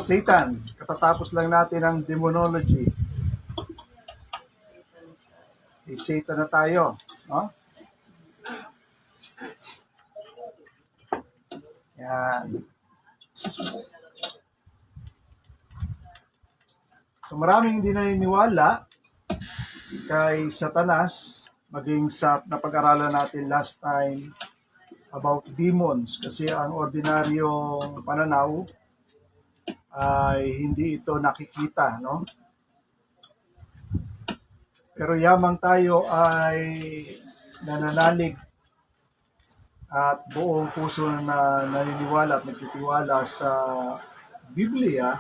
Satan. Katatapos lang natin ang demonology. Satan na tayo. No? Yan. So maraming hindi naniniwala kay Satanas, maging sa napag-aralan natin last time about demons, kasi ang ordinaryong pananaw ay hindi ito nakikita, no? Pero yamang tayo ay nananalig at buong puso na naniniwala at nagtitiwala sa Biblia,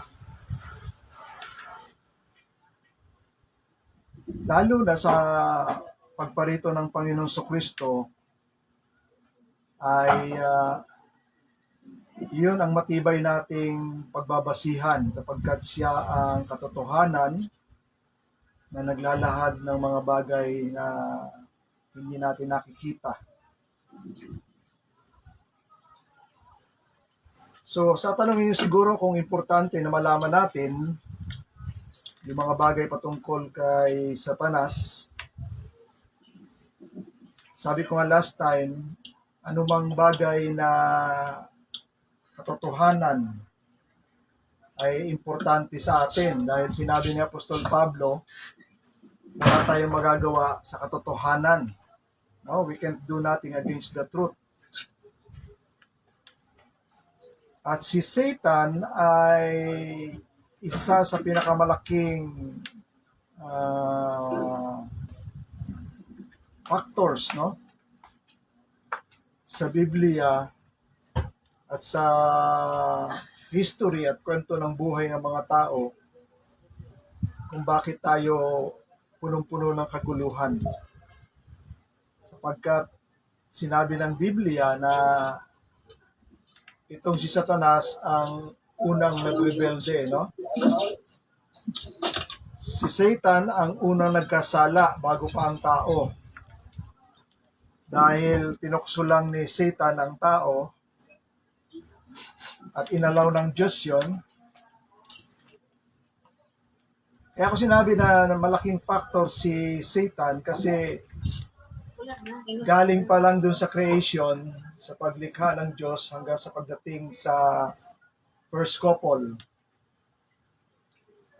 lalo na sa pagparito ng Panginoong Jesucristo, ay yun ang matibay nating pagbabasihan kapagkat siya ang katotohanan na naglalahad ng mga bagay na hindi natin nakikita. So sa tanong niyo siguro kung importante na malaman natin yung mga bagay patungkol kay Satanas, sabi ko nga last time, anumang bagay na katotohanan ay importante sa atin dahil sinabi ni Apostol Pablo, wala tayong magagawa sa katotohanan. No, we can't do nothing against the truth. At si Satan ay isa sa pinakamalaking factors, no, sa Biblia at sa history at kwento ng buhay ng mga tao kung bakit tayo punong-puno ng kaguluhan. Sapagkat sinabi ng Biblia na itong si Satanas ang unang nagrebelde, no? Si Satan ang unang nagkasala bago pa ang tao. Dahil tinukso lang ni Satan ang tao at inalaw ng Diyos yun. Kaya ako sinabi na malaking factor si Satan kasi galing pa lang dun sa creation, sa paglikha ng Diyos hanggang sa pagdating sa first couple,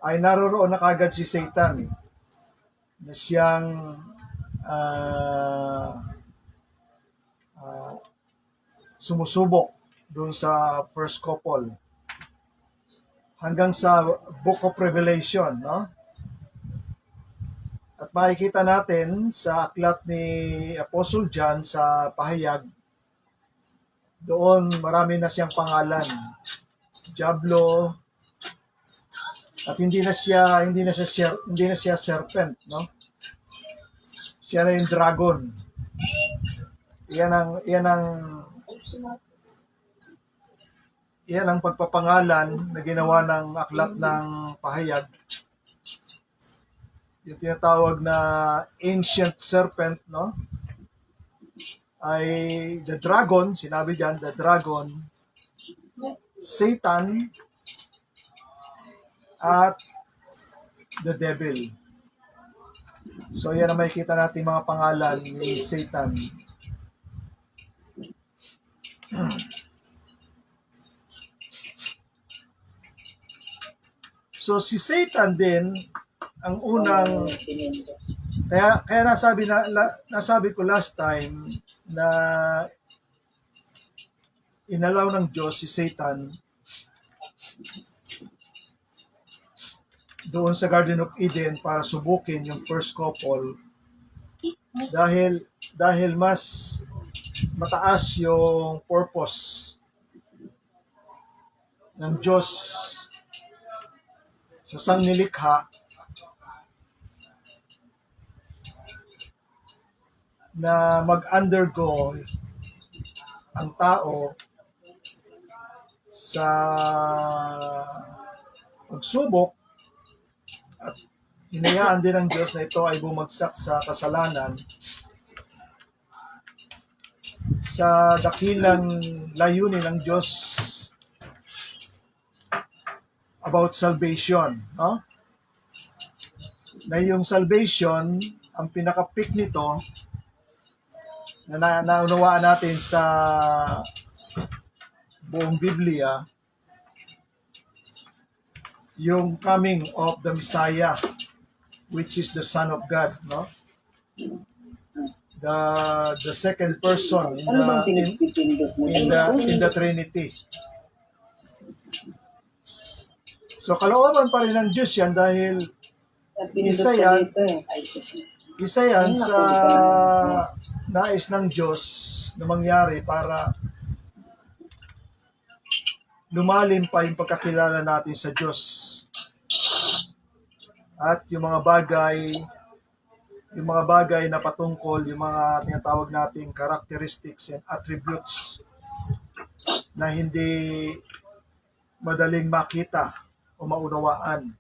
ay naroroon na kagad si Satan na siyang sumusubok dun sa first couple hanggang sa Book of Revelation, no? At makikita natin sa aklat ni Apostle John sa pahayag, doon marami na siyang pangalan. Diablo, at hindi na siya serpent, no? Siya na yung dragon. Yan ang pagpapangalan na ginawa ng aklat ng pahayag. Yung tinatawag na ancient serpent, no? Ay the dragon, sinabi diyan, the dragon, Satan, at the devil. So yan ang makikita natin mga pangalan ni Satan. So si Satan din ang unang, kaya nasabi ko last time na inalaw ng Diyos si Satan doon sa Garden of Eden para subukin yung first couple dahil mas mataas yung purpose ng Diyos sa sangnilikha na mag-undergo ang tao sa pagsubok, at hinayaan din ng Diyos na ito ay bumagsak sa kasalanan sa dakilang layunin ng Diyos about salvation, no? Na yung salvation, ang pinaka-peak nito, na naunawaan natin sa buong Biblia, yung coming of the Messiah, which is the Son of God, no? The second person in the Trinity. So kalooban pa rin ng Diyos yan dahil isa yan sa nais ng Diyos na mangyari para lumalim pa yung pagkakilala natin sa Diyos. At yung mga bagay na patungkol, yung mga tinatawag nating characteristics and attributes na hindi madaling makita o maunawaan.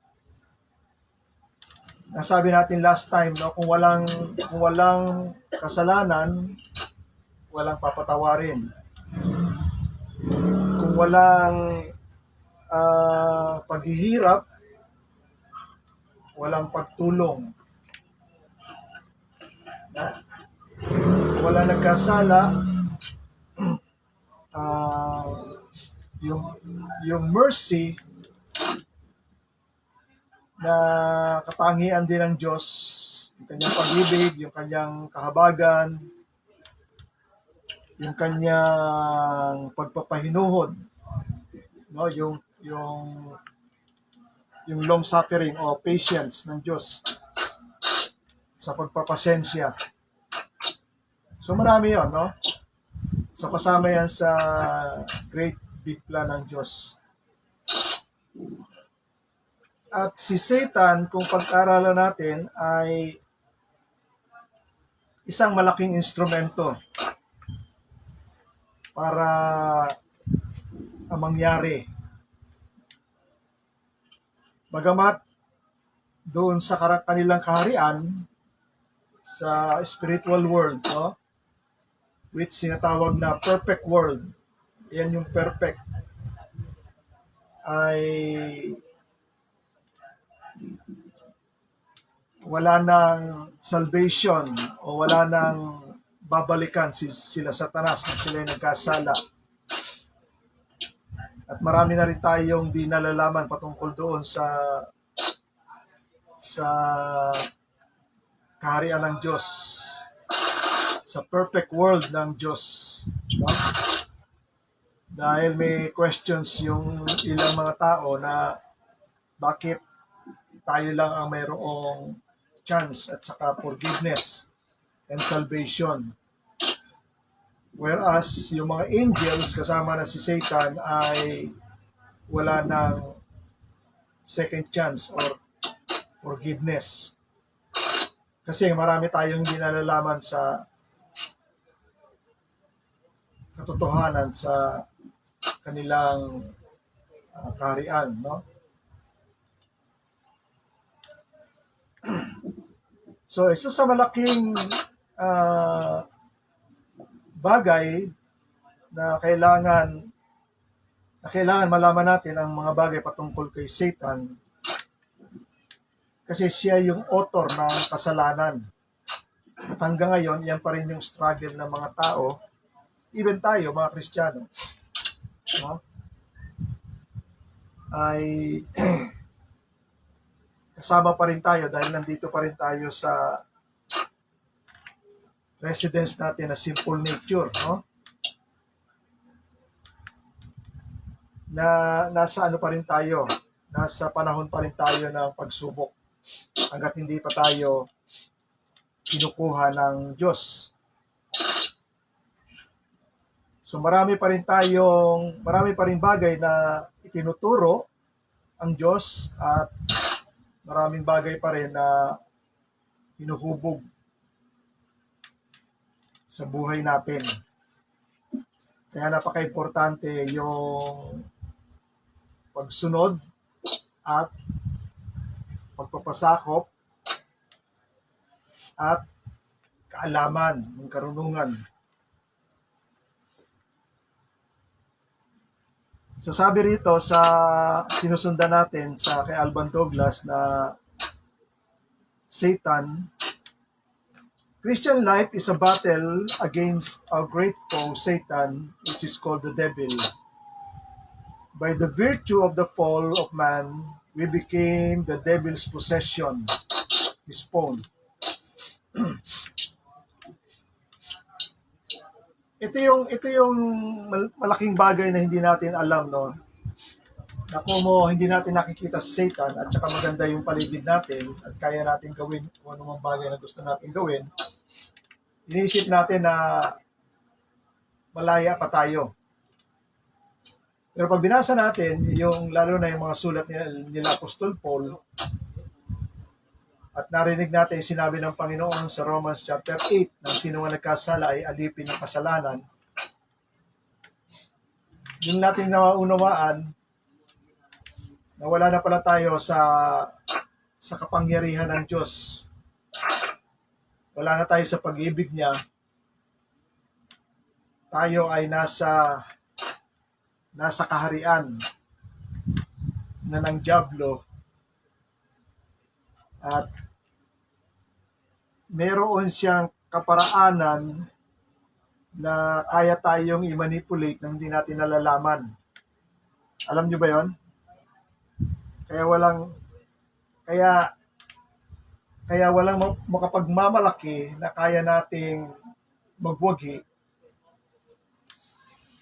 Nasabi natin last time, no, kung walang kasalanan, walang papatawarin. Kung walang paghihirap, walang pagtulong. Kung wala nagkasala, yung mercy na katangian din ng Diyos, yung kanyang pag-ibig, yung kanyang kahabagan, yung kanyang pagpapahinuhod, no, yung long suffering o patience ng Diyos sa pagpapasensya. So marami 'yon, no? So kasama yan sa great big plan ng Diyos. At si Satan, kung pag-aralan natin, ay isang malaking instrumento para mangyari. Bagamat doon sa kanilang kaharian, sa spiritual world, no? Which sinatawag na perfect world. Yan yung perfect. Ay wala nang salvation o wala nang babalikan sila Satanas na sila yung nagkasala. At marami na rin tayong di nalalaman patungkol doon sa kaharian ng Diyos, sa perfect world ng Diyos, no? Dahil may questions yung ilang mga tao na bakit tayo lang ang mayroong chance at saka forgiveness and salvation. Whereas yung mga angels kasama na si Satan ay wala ng second chance or forgiveness. Kasi marami tayong hindi nalalaman sa katotohanan sa kanilang kaharian, no? So, isa sa malaking bagay na kailangan malaman natin ang mga bagay patungkol kay Satan kasi siya yung author ng kasalanan. At hanggang ngayon, yan pa rin yung struggle ng mga tao, even tayo, mga Kristiyano, no? Ay kasama pa rin tayo dahil nandito pa rin tayo sa residence natin na simple nature, no? Na nasa ano pa rin tayo, nasa panahon pa rin tayo ng pagsubok hanggat hindi pa tayo kinukuha ng Diyos. So marami pa rin bagay na itinuturo ang Diyos at maraming bagay pa rin na hinuhubog sa buhay natin. Kaya napaka-importante yung pagsunod at pagpapasakop at kaalaman, ng karunungan. So sabi rito sa sinusundan natin sa kay Alban Douglas na Satan, Christian life is a battle against our great foe Satan, which is called the devil. By the virtue of the fall of man, we became the devil's possession, his pawn. Ito yung malaking bagay na hindi natin alam, no? Na kung hindi natin nakikita si Satan at saka maganda yung paligid natin at kaya natin gawin kung anumang bagay na gusto natin gawin, iniisip natin na malaya pa tayo. Pero pag binasa natin, yung lalo na yung mga sulat nila Apostol Paul, at narinig natin yung sinabi ng Panginoon sa Romans chapter 8, na sino man nagkasala ay alipin ng kasalanan, yung natin naunawaan na wala na pala tayo sa kapangyarihan ng Diyos. Wala na tayo sa pag-ibig niya. Tayo ay nasa kaharian na ng dyablo at meron siyang kaparaanan na kaya tayong i-manipulate nang hindi natin nalalaman. Alam nyo ba yon? Kaya walang makapagmamalaki na kaya nating magwagi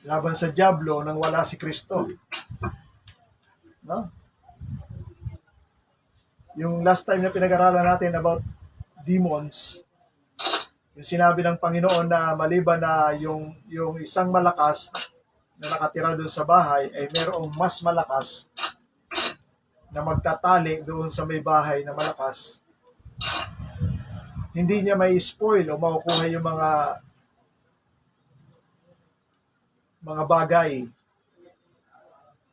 laban sa dyablo nang wala si Kristo. No? Yung last time na pinag-aralan natin about demons, yung sinabi ng Panginoon na maliban na yung isang malakas na nakatira doon sa bahay ay mayroong mas malakas na magtatali doon sa may bahay na malakas. Hindi niya may spoil o makukuha yung mga bagay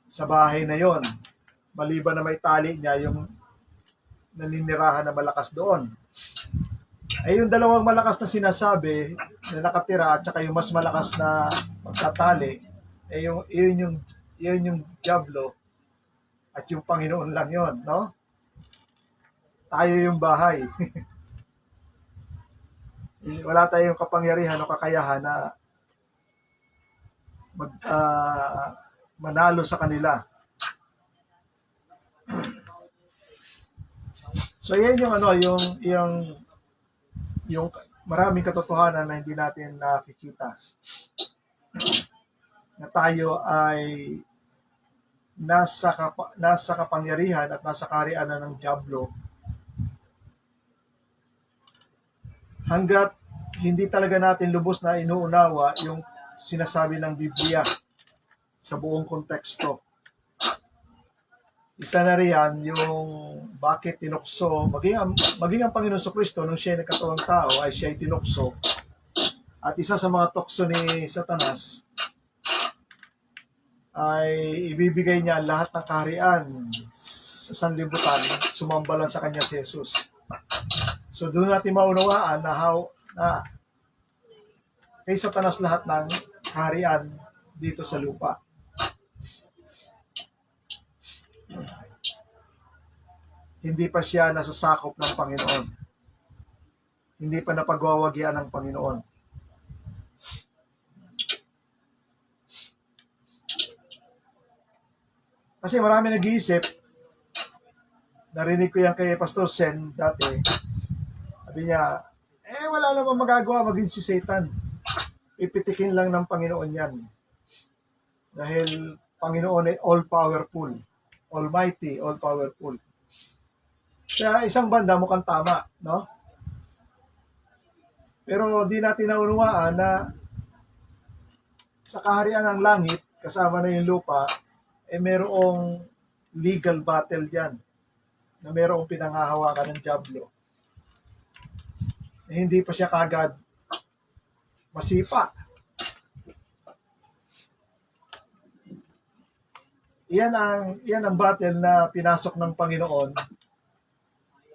sa bahay na yon, maliban na may tali niya yung naninirahan na malakas doon. Ay yung dalawang malakas na sinasabi na nakatira at saka yung mas malakas na magtatali, ay yun yung dyablo at yung Panginoon lang yon, no? Tayo yung bahay. Wala tayong kapangyarihan o kakayahan na manalo sa kanila. So yan yung maraming katotohanan na hindi natin nakikita. Na tayo ay nasa kapangyarihan at nasa kaharian ng dyablo. Hanggat hindi talaga natin lubos na inuunawa yung sinasabi ng Biblia sa buong konteksto. Isa na riyan yung bakit tinukso, maging ang Panginoon Kristo nung siya ay nagkatawang tao ay siya ay tinukso. At isa sa mga tukso ni Satanas ay ibibigay niya lahat ng kaharian sa sanlibutan, sumambalan sa kanya si Jesus. So doon natin maunawaan na kay Satanas lahat ng kaharian dito sa lupa. Hindi pa siya nasasakop ng Panginoon. Hindi pa napagwawagian ng Panginoon. Kasi marami nag-iisip, narinig ko yan kay Pastor Sen dati, sabi niya, wala namang magagawa maging si Satan. Ipitikin lang ng Panginoon yan. Dahil Panginoon ay all-powerful, almighty, all-powerful. Sa isang banda mukhang tama, no? Pero di natin naunawaan na sa kaharian ng langit, kasama na yung lupa, mayroong legal battle dyan na mayroong pinanghahawakan ng dyablo. Hindi pa siya kagad masipa. Iyan ang battle na pinasok ng Panginoon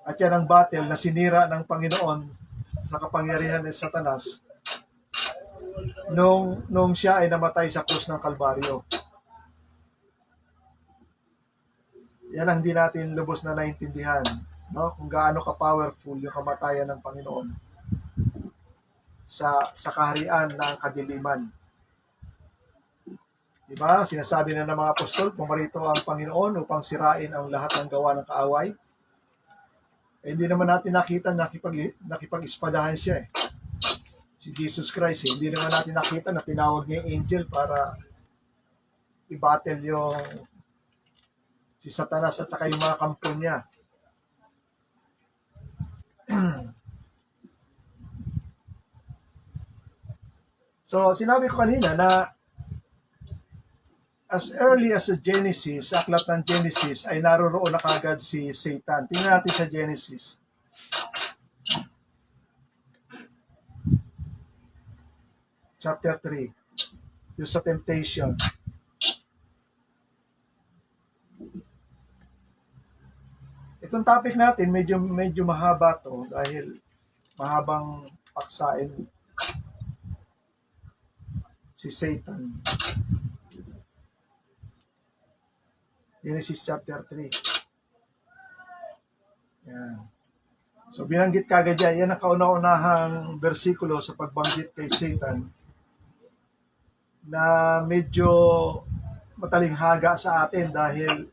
at yan ang battle na sinira ng Panginoon sa kapangyarihan ni Satanas nung siya ay namatay sa krus ng Kalbaryo. Yan ang hindi natin lubos na naintindihan, no? Kung gaano ka-powerful yung kamatayan ng Panginoon sa kaharian ng kadiliman. Diba? Sinasabi na ng mga apostol, pumarito ang Panginoon upang sirain ang lahat ng gawa ng kaaway. Eh, hindi naman natin nakita nakipag-ispadahan siya eh. Si Jesus Christ, hindi naman natin nakita na tinawag niya yung angel para i-battle yung si Satanas at saka yung mga kampo niya. So, sinabi ko kanina na as early as the Genesis, sa aklat ng Genesis, ay naroroon na kagad si Satan. Tingnan natin sa Genesis. Chapter 3. Yung sa temptation. Itong topic natin, medyo mahaba to dahil mahabang paksain si Satan. Genesis chapter 3. Yan. So binanggit kagad yan. Yan ang kauna-unahang bersikulo sa pagbanggit kay Satan na medyo matalinghaga sa atin dahil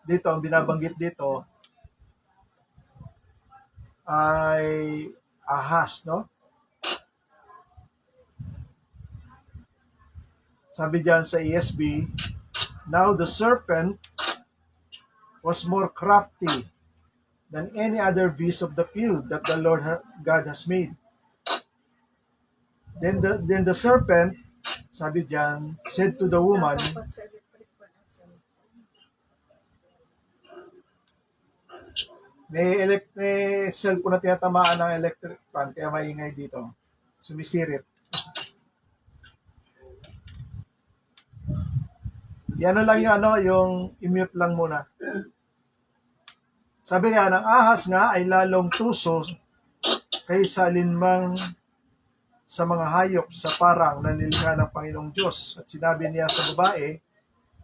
dito, ang binabanggit dito ay ahas, no? Sabi diyan sa ESV, now the serpent was more crafty than any other beast of the field that the Lord God has made. Then the serpent, sabi diyan, said to the woman, may cellphone na tinatamaan ng electric fan, kaya maingay dito. Sumisirit. Yan na lang yung i-mute lang muna. Sabi niya, ang ahas nga ay lalong tuso kaysa alinmang sa mga hayop sa parang na nilikha ng Panginoong Diyos. At sinabi niya sa babae,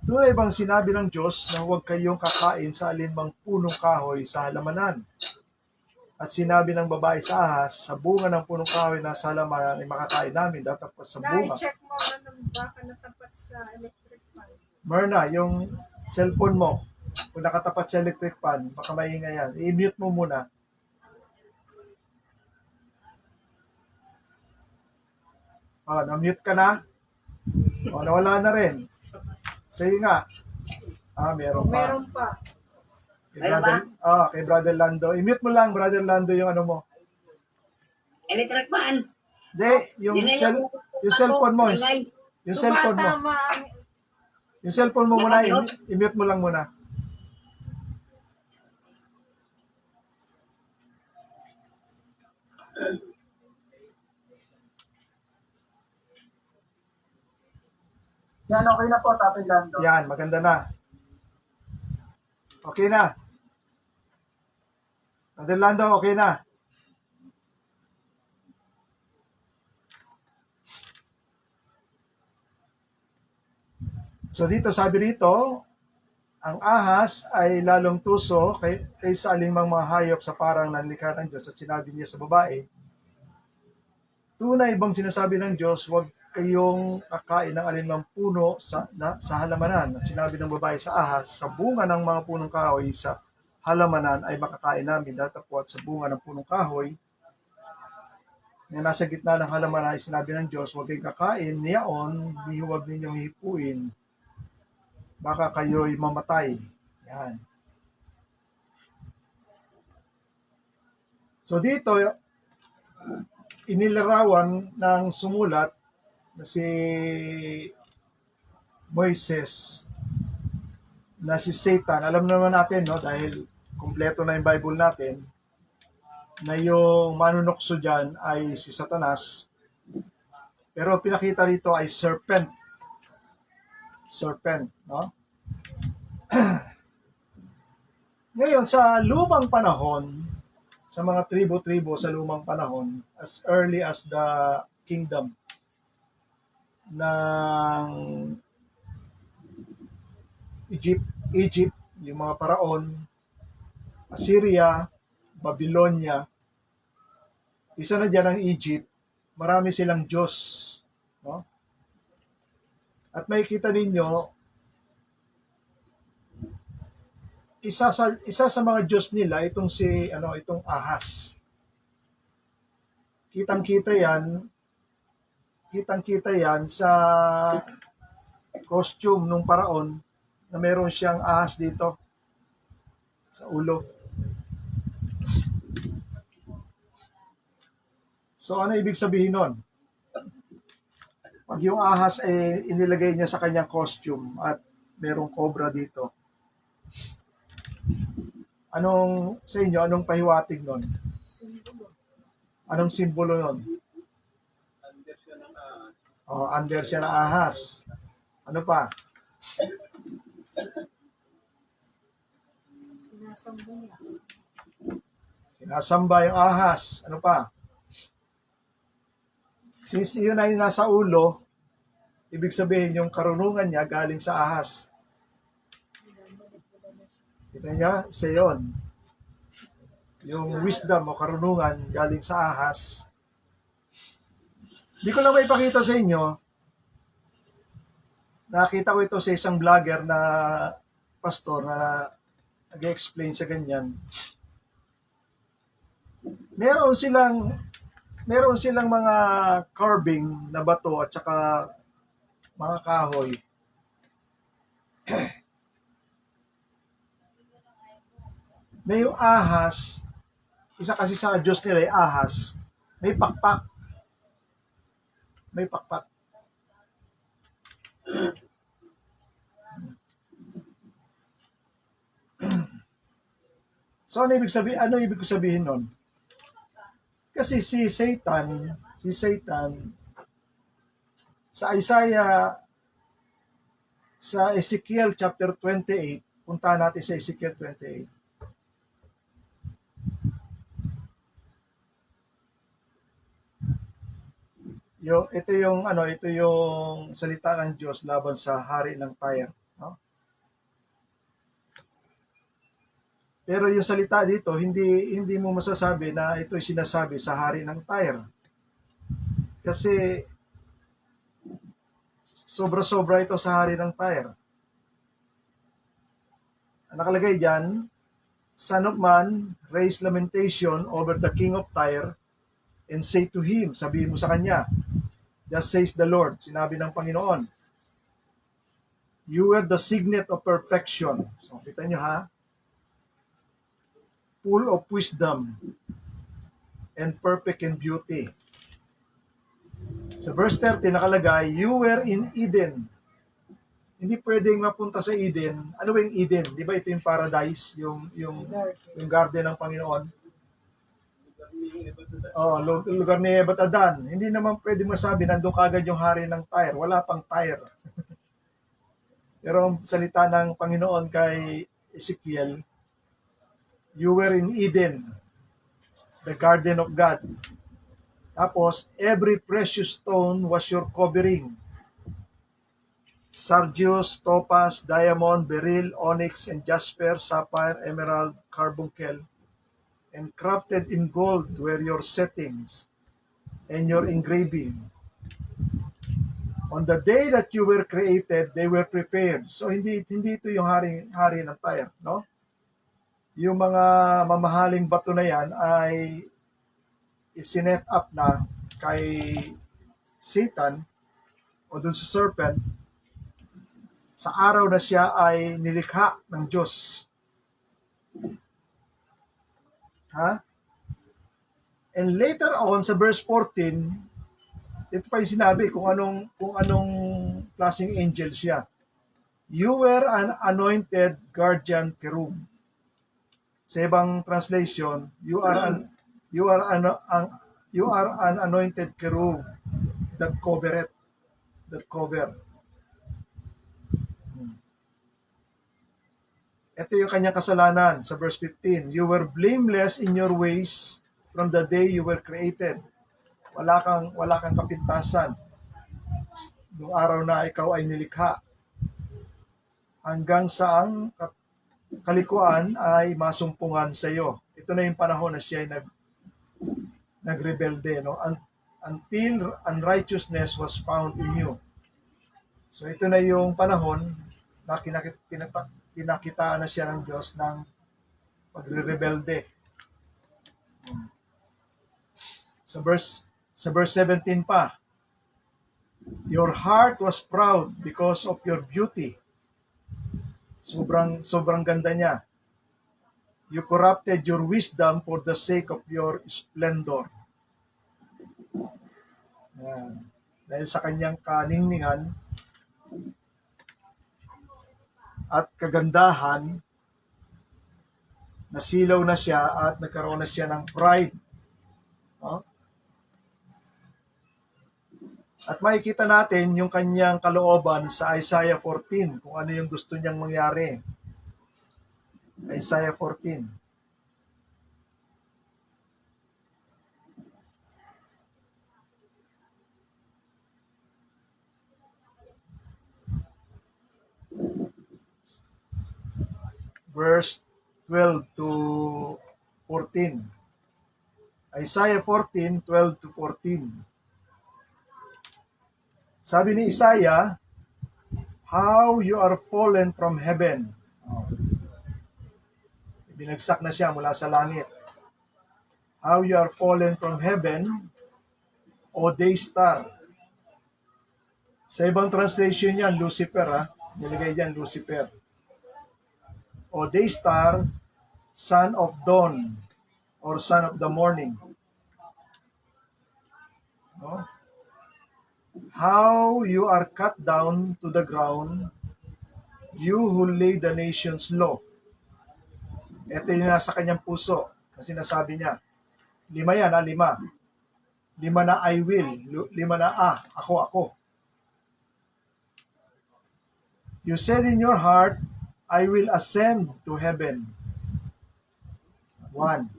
tunay bang sinabi ng Diyos na huwag kayong kakain sa alinmang punong kahoy sa halamanan? At sinabi ng babae sa ahas, sa bunga ng punong kahoy na sa halamanan ay makakain namin, datapos sa bunga. I-check mo na ng baka natapat sa electric fan. Myrna, yung cellphone mo, kung nakatapat sa electric fan, baka maingay yan. I-mute mo muna. Na-mute ka na? Nawala na rin. Sige nga. Meron pa. Meron pa. Kay Brother Lando. I-mute mo lang, Brother Lando, yung ano mo. Electric fan. Hindi, yung cellphone mo. Yung cellphone mo. Tumatama ang Yung cellphone mo muna, i-mute mo lang muna. Yan, okay na po, Tatay Lando. Yan, maganda na. Okay na. Brother Lando, okay na. So dito, sabi rito, ang ahas ay lalong tuso kaysa alinmang mga hayop sa parang nanlikha ng Diyos. At sinabi niya sa babae, tunay bang sinasabi ng Diyos, huwag kayong kakain ng alinmang puno sa halamanan? At sinabi ng babae sa ahas, sa bunga ng mga punong kahoy sa halamanan ay makakain namin. Datapwat sa bunga ng punong kahoy na nasa gitna ng halamanan ay sinabi ng Diyos, huwag kayong kakain niyaon, di huwag ninyong hipuin, baka kayo'y mamatay. Yan. So dito, inilarawan ng sumulat na si Moises na si Satan. Alam naman natin, no, dahil kumpleto na yung Bible natin, na yung manunukso dyan ay si Satanas. Pero pinakita rito ay serpent. Serpent, no? Ngayon, sa lumang panahon, sa mga tribo-tribo sa lumang panahon, as early as the kingdom ng Egypt yung mga paraon, Assyria, Babylonia, isa na dyan ang Egypt, marami silang Diyos. No? At makikita ninyo, isa sa mga Diyos nila itong itong Ahas. Kitang-kita yan sa costume ng paraon na meron siyang ahas dito sa ulo. So ano ibig sabihin nun? Pag yung ahas inilagay niya sa kanyang costume at merong cobra dito, sa inyo, anong pahiwatig nun? Simbolo. Anong simbolo nun? Under siya ng ahas. Ano pa? Sinasamba niya. Sinasamba yung ahas. Ano pa? Since yun ay nasa ulo, ibig sabihin yung karunungan niya galing sa ahas. Kita niya? Isa yun. Yung wisdom o karunungan galing sa ahas. Hindi ko lang maipakita sa inyo. Nakita ko ito sa isang vlogger na pastor na nag-explain sa ganyan. Meron silang mga carving na bato at saka mga kahoy. Na yung ahas, isa kasi sa Diyos nila ay ahas, may pakpak. May pakpak. So ano ibig sabihin nun? Kasi si Satan sa Ezekiel chapter 28, punta natin sa Ezekiel 28. Ito yung salita ng Diyos laban sa hari ng Tyre, no? Pero yung salita dito, hindi mo masasabi na ito sinasabi sa hari ng Tyre. Kasi sobra-sobra ito sa hari ng Tyre. Ang nakalagay diyan, Son of man, raise lamentation over the king of Tyre and say to him, sabihin mo sa kanya, thus says the Lord, sinabi ng Panginoon, you are the signet of perfection. So, kita nyo ha? Full of wisdom and perfect in beauty. Sa verse 30 nakalagay, you were in Eden. Hindi pwedeng mapunta sa Eden. Ano ba yung Eden? Di ba ito yung paradise? Yung garden ng Panginoon? Lugar ni Eva at Adan. Hindi naman pwedeng masabi, nandun kagad yung hari ng Tyre. Wala pang Tyre. Pero ang salita ng Panginoon kay Ezekiel, you were in Eden, the garden of God. Tapos, every precious stone was your covering. Sardius, topaz, diamond, beryl, onyx, and jasper, sapphire, emerald, carbuncle, and crafted in gold were your settings and your engraving. On the day that you were created, they were prepared. So, hindi ito yung hari ng Tyre, no? Yung mga mamahaling bato na yan ay isinet up na kay Satan o dun sa serpent sa araw na siya ay nilikha ng Diyos. Ha? And later on sa verse 14, ito pa yung sinabi kung anong klaseng angel siya. You were an anointed guardian cherub. Sa ibang translation, you are an anointed cherub that cover. Ito yung kanyang kasalanan sa verse 15. You were blameless in your ways from the day you were created. Wala kang kapintasan noong araw na ikaw ay nilikha. Hanggang sa kalikuan ay masumpungan sa iyo. Ito na yung panahon na siya ay nagrebelde, no? Until unrighteousness was found in you. So ito na yung panahon na pinakitaan na siya ng Diyos ng pagre-rebelde. Sa verse 17 pa, your heart was proud because of your beauty. Sobrang ganda niya. You corrupted your wisdom for the sake of your splendor. Yan. Dahil sa kanyang kaningningan at kagandahan, nasilaw na siya at nagkaroon na siya ng pride. No? At makikita natin yung kanyang kalooban sa Isaiah 14, kung ano yung gusto niyang mangyari. Isaiah 14. Verse 12 to 14. Isaiah 14, 12 to 14. Sabi ni Isaiah, how you are fallen from heaven. Binagsak na siya mula sa langit. How you are fallen from heaven, O day star. Sa ibang translation yan, Lucifer, ha? Nilagay dyan, Lucifer. O day star, son of dawn, or son of the morning. No? How you are cut down to the ground, you who lay the nations low. Ito yung nasa kanyang puso. Kasi nasabi niya, 5 yan, 5. 5 na I will, 5 na ako. You said in your heart, I will ascend to heaven. 1.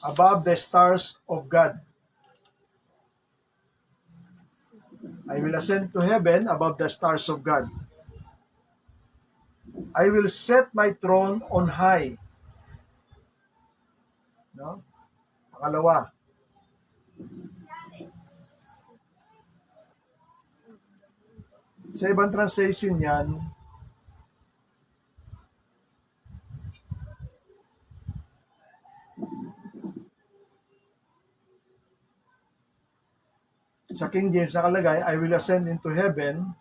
Above the stars of God. I will ascend to heaven above the stars of God. I will set my throne on high. No? Pangalawa. Sa ibang translation yan, sa King James nakalagay, I will ascend into heaven,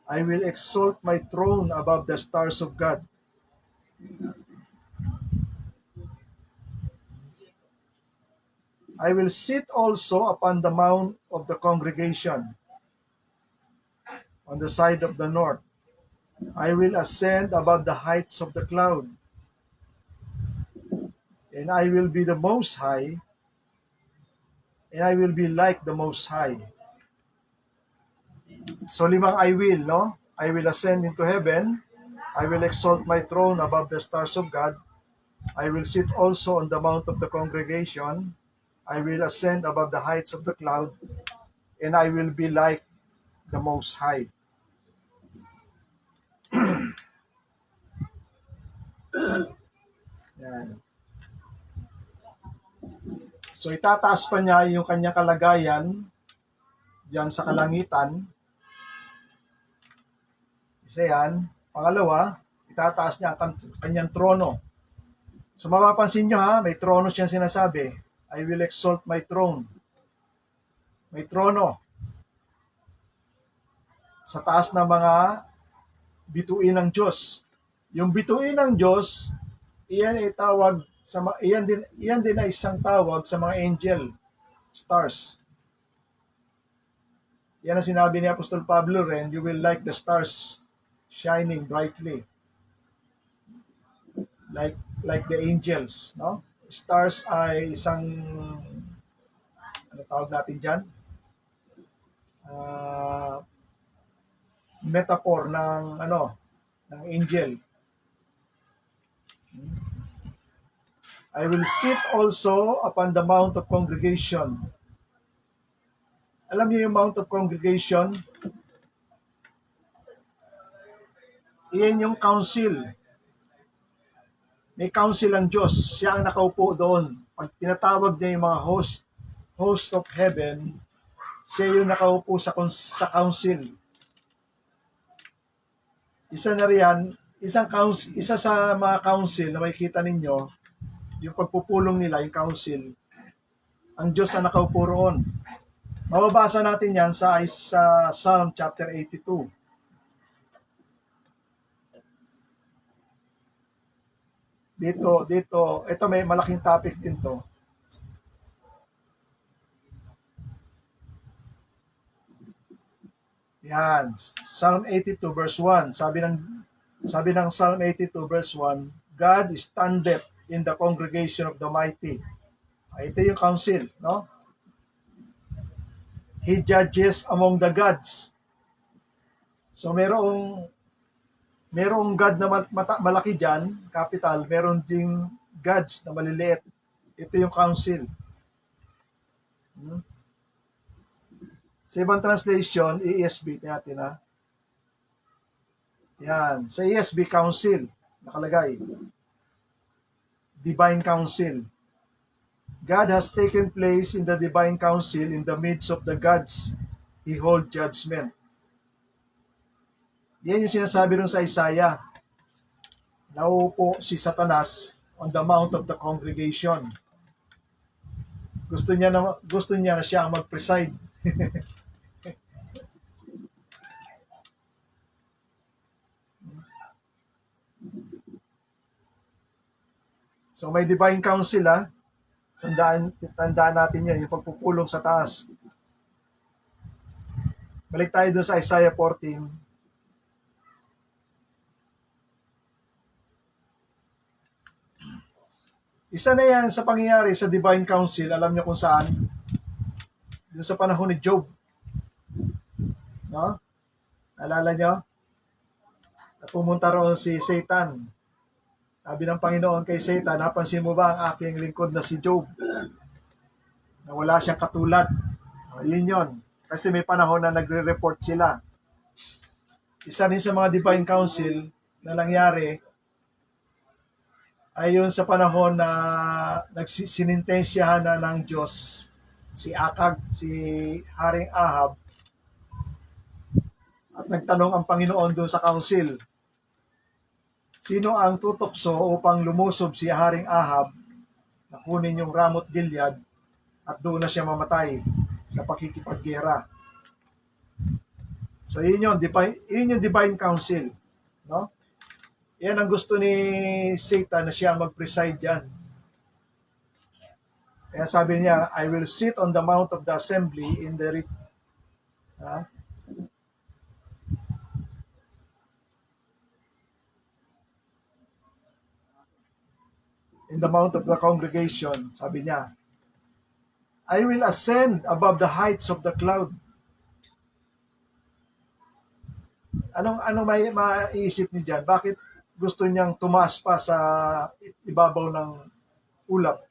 I will exalt my throne above the stars of God. I will sit also upon the mount of the congregation, on the side of the north. I will ascend above the heights of the cloud, and I will be the Most High, and I will be like the Most High. So 5 I will, no? I will ascend into heaven, I will exalt my throne above the stars of God, I will sit also on the mount of the congregation, I will ascend above the heights of the cloud, and I will be like the Most High. Yan. So itataas pa niya yung kanyang kalagayan diyan sa kalangitan. Isa yan. Pangalawa, itataas niya ang kanyang trono. So mapapansin nyo ha, may trono siyang sinasabi. I will exalt my throne. May trono. Sa taas ng mga bituin ng Diyos. Yung bituin ng Diyos, iyan ay tawag iyan din ay isang tawag sa mga angel, stars. Yan ang sinabi ni Apostol Pablo rin, you will like the stars shining brightly. Like the angels, no? Stars ay isang ano tawag natin diyan? Metaphor ng ng angel. I will sit also upon the mount of congregation. Alam niyo yung mount of congregation? Iyan yung council. May council ang Diyos. Siya ang nakaupo doon. Pag tinatawag niya yung mga host of heaven, siya yung nakaupo sa council. Isa na riyan, isa sa mga council na makikita ninyo, yung pagpupulong nila, yung council, ang Diyos ang nakaupo roon. Mababasa natin yan sa Psalm chapter 82. Dito, ito may malaking topic din to. Yan, Psalm 82 verse 1. Sabi ng Psalm 82 verse 1, God standeth in the congregation of the mighty. Ito yung council, no? He judges among the gods. So merong God na malaki dyan, capital, meron ding gods na maliliit. Ito yung council. Sa ibang translation, ESV, natin ha. Yan, sa ESV, council, nakalagay. Divine council. God has taken place in the divine council in the midst of the gods. He hold judgment. Yan yung sinasabi rin sa Isaiah. Nauupo si Satanas on the mount of the congregation. Gusto niya na siya ang mag-preside. So may divine council ha. Tandaan natin yan, yung pagpupulong sa taas. Balik tayo doon sa Isaiah 14. Isa na yan sa pangyayari sa divine council. Alam niyo kung saan? Doon sa panahon ni Job. No? Alala niyo? Pumunta roon si Satan. Sabi ng Panginoon kay Satan, napansin mo ba ang aking lingkod na si Job? Na wala siyang katulad. Yun yun. Kasi may panahon na nagre-report sila. Isa rin sa mga divine council na nangyari ay yun sa panahon na nagsinintensyahan na ng Diyos si Akag, si Haring Ahab, at nagtanong ang Panginoon doon sa council, sino ang tutukso upang lumusob si Haring Ahab na kunin yung Ramot Gilead at doon na siya mamatay sa pakikipaggera. So yun yung divine council, no? Yan ang gusto ni Satan na siya mag-preside dyan. Kaya sabi niya, I will sit on the mount of the assembly in the mount of the congregation, sabi niya, I will ascend above the heights of the cloud. Anong may maiisip niyo dyan? Bakit gusto niyang tumaas pa sa ibabaw ng ulap?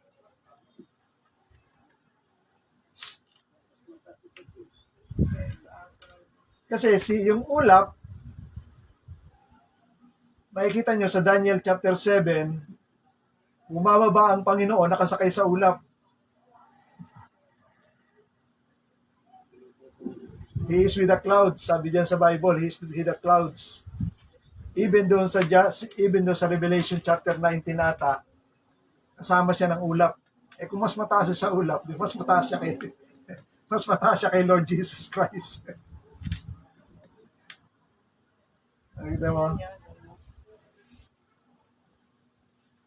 Kasi yung ulap, makikita nyo sa Daniel chapter 7, bumababa ang Panginoon nakasakay sa ulap. He is with the clouds, sabi diyan sa Bible, he is with the clouds. Even doon sa Revelation chapter 19 ata, kasama siya ng ulap. Kung mas mataas siya sa ulap, mas mataas siya kay Lord Jesus Christ. Nakita mo?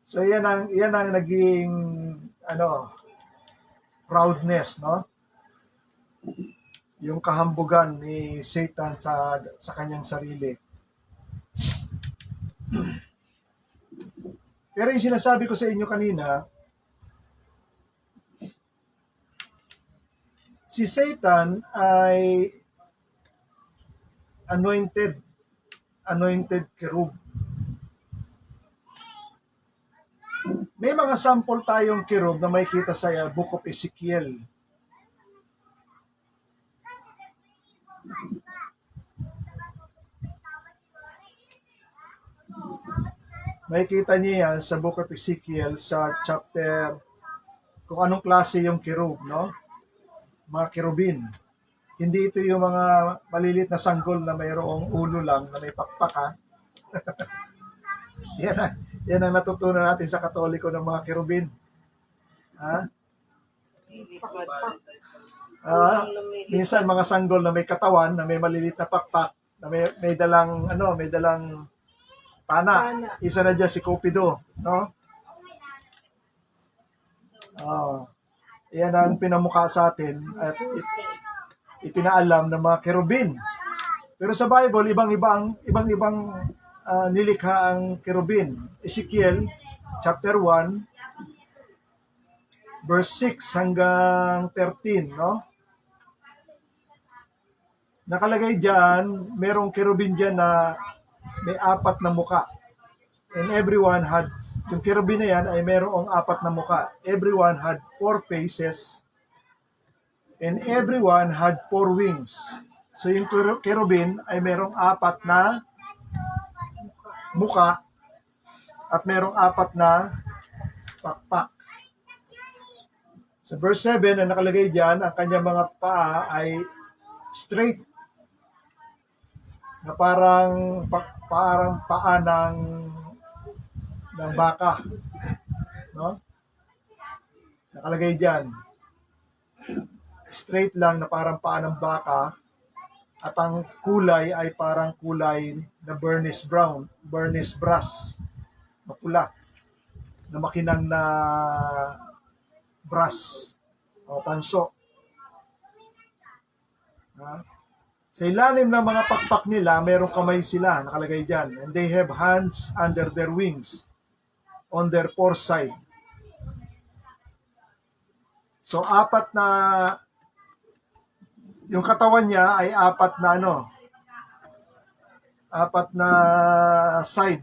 So yan ang naging proudness, no? Yung kahambugan ni Satan sa kanyang sarili. Pero yung sinasabi ko sa inyo kanina, si Satan ay anointed cherub. May mga sample tayong cherub na makikita sa Book of Ezekiel. Makikita niyo yan sa Book of Ezekiel sa chapter kung anong klase yung kerub, no? Mga kerubin. Hindi ito yung mga malilit na sanggol na mayroong ulo lang, na may pakpak, ha? Yan ang natutunan natin sa Katoliko ng mga kerubin. Ha? Minsan mga sanggol na may katawan, na may malilit na pakpak, na may dalang may dalang pana. Isa na dyan si Cupido, no? Yan ang pinamukha sa atin at ipinaalam ng mga kerubin. Pero sa Bible, ibang nilikha ang kerubin. Ezekiel chapter 1 verse 6 hanggang 13, no? Nakalagay diyan, merong kerubin diyan na may 4 na muka. And everyone had, yung kerubin na yan ay merong 4 na muka. Everyone had 4 faces and everyone had 4 wings. So yung kerubin ay merong 4 na muka at merong 4 na pakpak. Sa verse 7 na nakalagay diyan, ang kanyang mga paa ay straight na parang paa ng baka, no? Nakalagay diyan, straight lang na parang paa ng baka, at ang kulay ay parang kulay na burnished brass, mapula, na makinang na brass o tanso. Sa ilalim ng mga pakpak nila, merong kamay sila, nakalagay dyan. And they have hands under their wings, on their 4 side. So, 4 na, yung katawan niya ay 4 na 4 na side.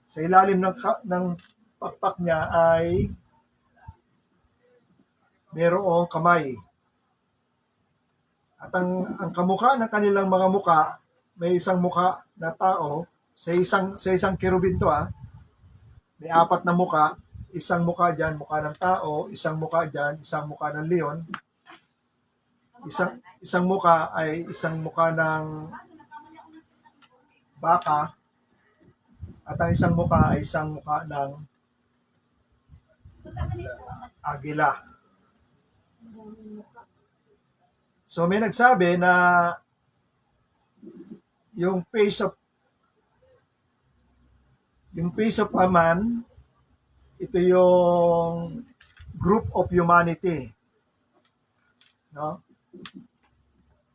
Sa ilalim ng pakpak niya ay merong kamay. At ang kamukha ng kanilang mga muka, may isang muka na tao, sa isang kerubin to, may 4 na muka, isang muka dyan, muka ng tao, isang muka dyan, isang muka ng leon, isang muka ay isang muka ng baka, at ang isang muka ay isang muka ng agila. So may nagsabi na yung face of a man, ito yung group of humanity, no?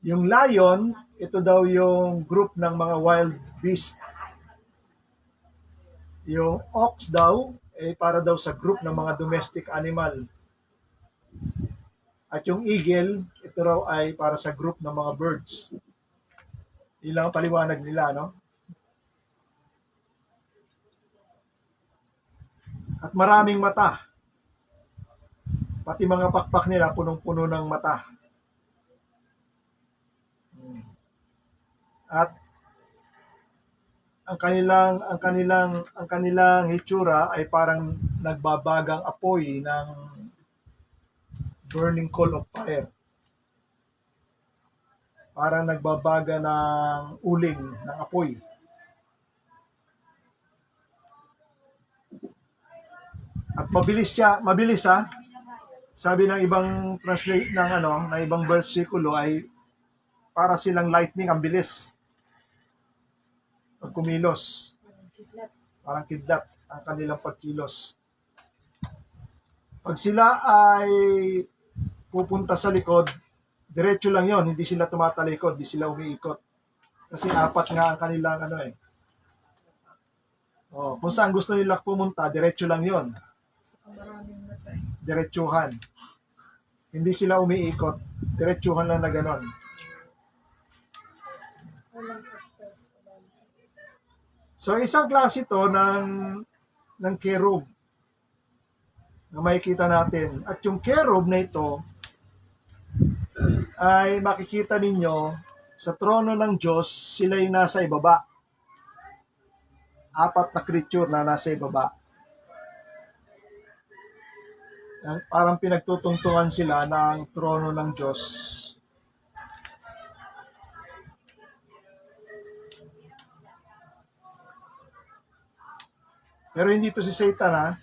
Yung lion, ito daw yung group ng mga wild beast. Yung ox daw ay para daw sa group ng mga domestic animal. At yung eagle, ito raw ay para sa group ng mga birds. Ilang paliwanag nila, no? At maraming mata. Pati mga pakpak nila, punong-puno ng mata. At ang kanilang hitsura ay parang nagbabagang apoy ng burning coal of fire. Parang nagbabaga ng uling ng apoy. At mabilis Sabi ng ibang translate ng ibang bersikulo ay para silang lightning, ang bilis. Pag kumilos. Parang kidlat ang kanilang pagkilos. Pag sila ay pupunta sa likod, diretso lang yon, hindi sila tumatalikod, hindi sila umiikot. Kasi 4 nga ang kanilang kung saan gusto nila pumunta, diretso lang yon. Diretsuhan. Hindi sila umiikot, diretsuhan lang na ganon. So isang klase to ng kerub na makikita natin. At yung kerub na ito ay makikita ninyo sa trono ng Diyos, sila'y nasa ibaba. apat na creature na nasa ibaba. Parang pinagtutungtungan sila ng trono ng Diyos. Pero hindi to si Satan, ha.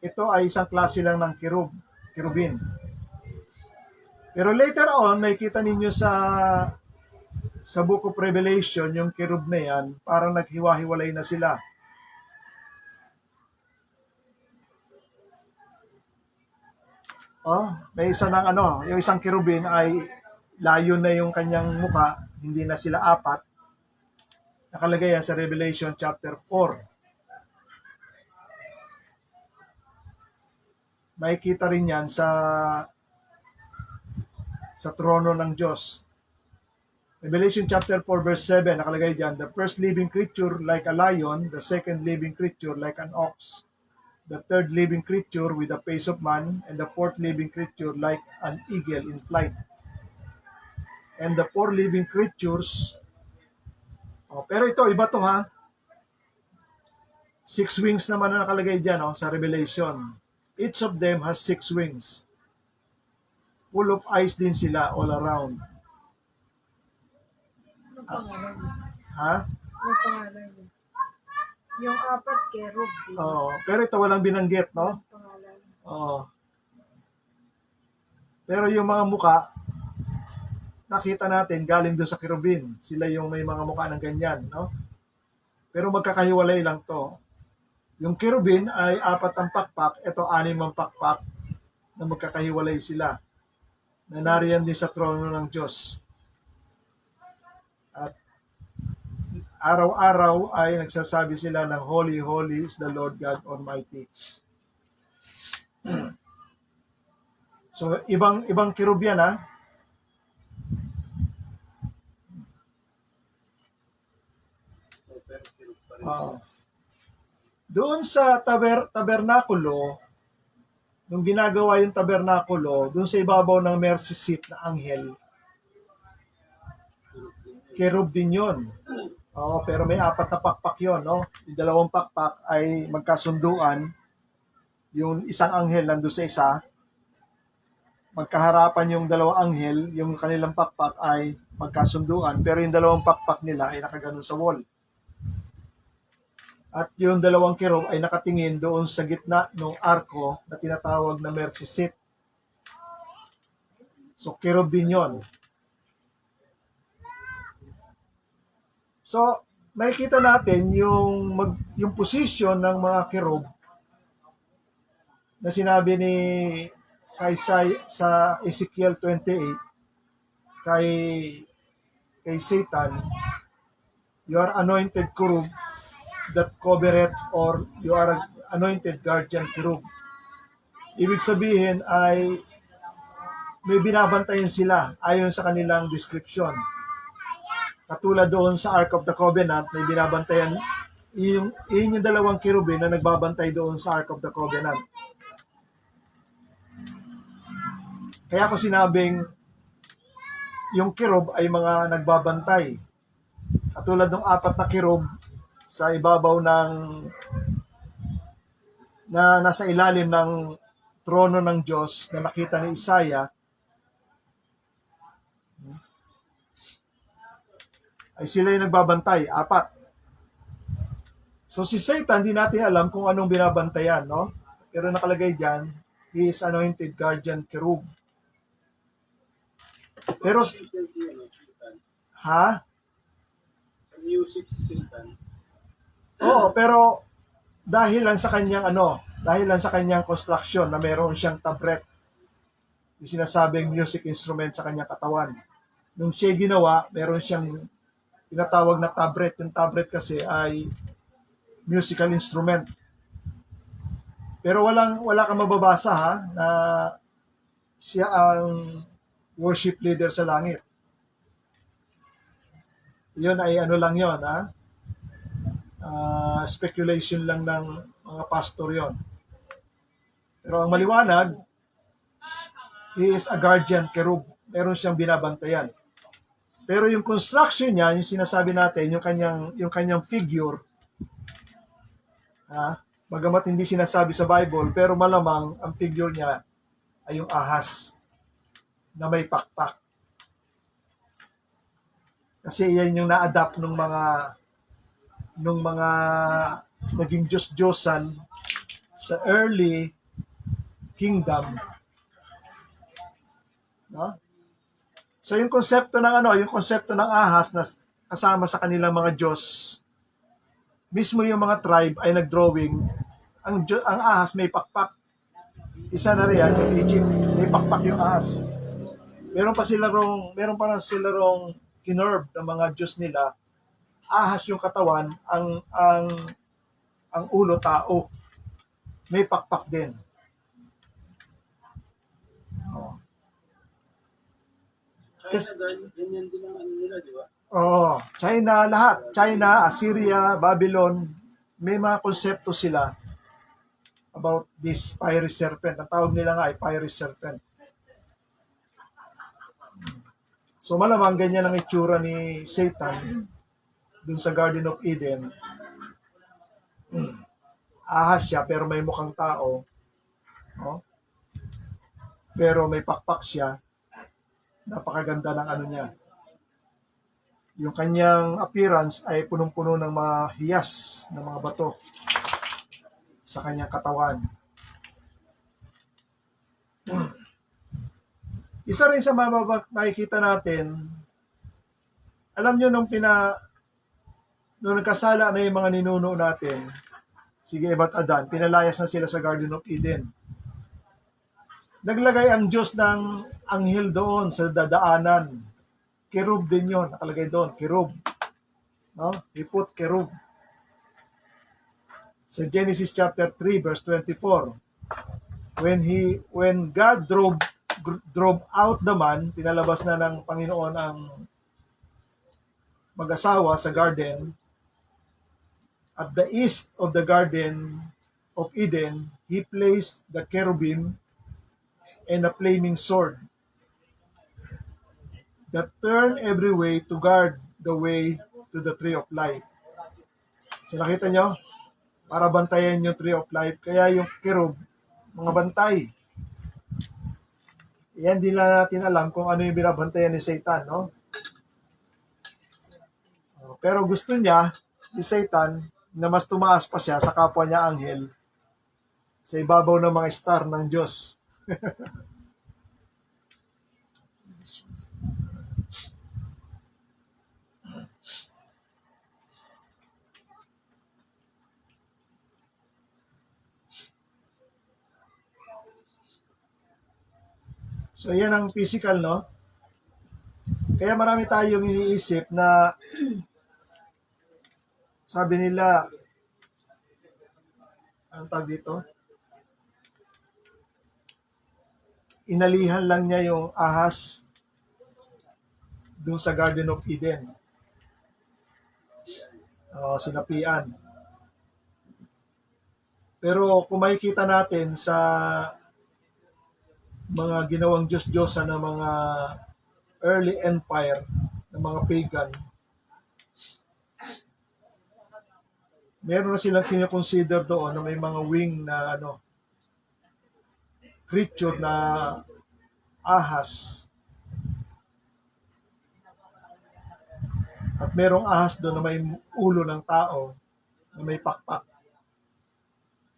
Ito ay isang klase lang ng kerubin. Pero later on, makikita ninyo sa Book of Revelation, yung kerub na yan, parang naghiwa-hiwalay na sila. Oh, may isa ng yung isang kerubin ay layo na yung kanyang muka, hindi na sila apat. Nakalagay yan sa Revelation chapter 4. Makikita rin yan sa trono ng Diyos. Revelation chapter 4 verse 7, nakalagay dyan, the first living creature like a lion, the second living creature like an ox, the third living creature with the face of man, and the fourth living creature like an eagle in flight. And the four living creatures, pero ito, iba to, ha. 6 wings naman na nakalagay dyan, sa Revelation. Each of them has 6 wings. Full of eyes din sila all around. Anong pangalan niya? Ha? Anong pangalan niya? Yung apat kerub, di ba? Oo. Pero ito walang binanggit, no? Anong pangalan? Oo. Pero yung mga muka, nakita natin galing doon sa kerubin. Sila yung may mga muka ng ganyan, no? Pero magkakahiwalay lang to. Yung kerubin ay 4 ang pakpak, ito 6 ang pakpak na magkakahiwalay sila. Na nariyan din sa trono ng Diyos. At araw-araw ay nagsasabi sila ng Holy, Holy is the Lord God Almighty. So, ibang kerub yan, ha? Doon sa tabernakulo, nung ginagawa yung tabernakulo, doon sa ibabaw ng mercy seat na anghel, kerub din yun. Pero may 4 na pakpak yun, no? Yung 2 pakpak ay magkasunduan. Yung isang anghel nandun sa isa. Magkaharapan yung 2 anghel, yung kanilang pakpak ay magkasunduan. Pero yung 2 pakpak nila ay nakaganon sa wall. At yung 2 kerub ay nakatingin doon sa gitna ng arko na tinatawag na mercy seat. So, kerub din yon. So, makikita natin yung position ng mga kerub na sinabi ni sa Ezekiel 28 kay Satan, you are anointed kerub that covereth, or you are an anointed guardian kerub. Ibig sabihin ay may binabantayan sila ayon sa kanilang description. Katulad doon sa Ark of the Covenant, may binabantayan, yung 2 kerubin na nagbabantay doon sa Ark of the Covenant. Kaya ko sinabing yung kerub ay mga nagbabantay. Katulad ng 4 na kerub sa ibabaw na nasa ilalim ng trono ng Diyos na nakita ni Isaiah, ay sila yung nagbabantay, 4. So si Satan, di natin alam kung anong binabantayan, no? Pero nakalagay dyan, he is anointed guardian kerub. Pero, ha? Music si Satan. Oo, pero dahil lang sa kanyang construction na meron siyang tabret, yung sinasabing music instrument sa kanyang katawan. Nung siya ginawa, meron siyang tinatawag na tabret. Yung tabret kasi ay musical instrument. Pero wala kang mababasa, ha, na siya ang worship leader sa langit. Yun ay lang yun, ha? Speculation lang ng mga pastor yon. Pero ang maliwanag, he is a guardian kerub. Meron siyang binabantayan. Pero yung construction niya, yung sinasabi natin, yung kanyang figure, Bagamat hindi sinasabi sa Bible, pero malamang ang figure niya ay yung ahas na may pakpak. Kasi yan yung na-adapt nung mga naging Diyos-Diyosan sa early kingdom. No? So yung konsepto ng ahas na kasama sa kanilang mga Diyos, mismo yung mga tribe ay nagdrawing ang ahas may pakpak. Isa na rin yan, yung Egypt, may pakpak yung ahas. Meron pa sila rong kinerb ng mga Diyos nila. Ahas yung katawan, ang ulo tao. May pakpak din. Oh. Ganyan din ang ano nila, di ba? Oh, China, lahat. China, Assyria, Babylon, may mga konsepto sila about this fiery serpent. Ang tawag nila nga ay fiery serpent. So malamang ganyan ang itsura ni Satan dun sa Garden of Eden. Ahas siya pero may mukhang tao. No? Pero may pakpak siya. Napakaganda ng ano niya. Yung kanyang appearance ay punong-puno ng mga hiyas, ng mga bato sa kanyang katawan. Isa rin sa makikita natin, alam nyo nung nagkasala na yung mga ninuno natin, sige Eva at Adan, pinalayas na sila sa Garden of Eden. Naglagay ang Diyos ng anghel doon sa dadaanan. Kerub din yun, nakalagay doon, kerub. No? He put kerub. Sa Genesis chapter 3 verse 24, when God drove out the man, pinalabas na ng Panginoon ang mag-asawa sa garden, at the east of the Garden of Eden, He placed the cherubim and a flaming sword that turned every way to guard the way to the tree of life. So nakita nyo? Para bantayan yung tree of life. Kaya yung cherub, mga bantay. Yan din na natin alam kung ano yung binabantayan ni Satan, no? Pero gusto niya, ni Satan, na mas tumaas pa siya sa kapwa niya anghel sa ibabaw ng mga star ng Diyos. So yan ang physical, no? Kaya marami tayong iniisip na sabi nila, anong tawag dito? Inalihan lang niya yung ahas doon sa Garden of Eden. Sinapian. Pero kung makikita natin sa mga ginawang Diyos-Diyosa ng mga early empire, ng mga pagan, meron na silang kinoconsider doon na may mga wing na creature na ahas. At merong ahas doon na may ulo ng tao, na may pakpak.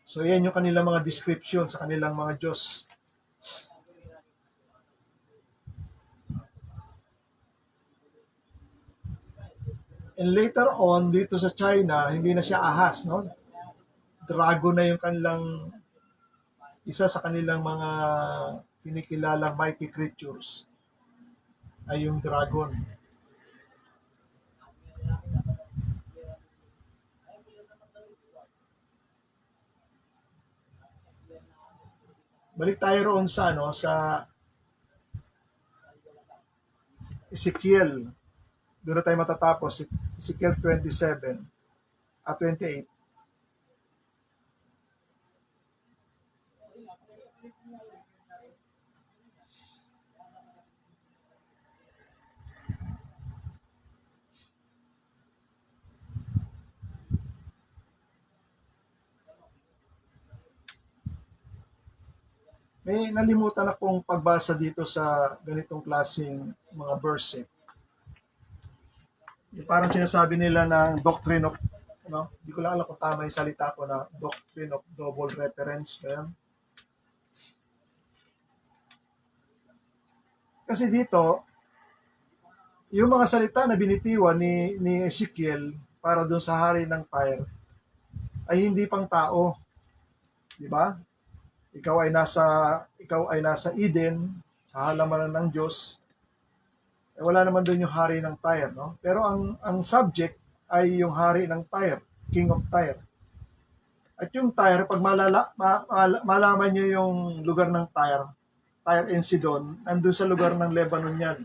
So yan yung kanilang mga description sa kanilang mga Diyos. And later on, dito sa China, hindi na siya ahas, no? Dragon na yung kanilang, isa sa kanilang mga kinikilalang mighty creatures ay yung dragon. Balik tayo roon sa Ezekiel. Doon na tayo matatapos. Ezekiel 27 at 28. May nalimutan akong pagbasa dito sa ganitong klaseng mga verse. Yung parang sinasabi nila ng doctrine of, hindi ko lang alam kung tama yung salita ko na doctrine of double reference. Kaya, kasi dito, yung mga salita na binitiwan ni Ezekiel para doon sa hari ng Tyre ay hindi pang tao. Di ba? Ikaw ay nasa Eden, sa halamanan ng Diyos. Wala naman doon yung hari ng Tyre, no? Pero ang subject ay yung hari ng Tyre, King of Tyre. At yung Tyre, pag malaman nyo yung lugar ng Tyre and Sidon, nandun sa lugar ng Lebanon yan.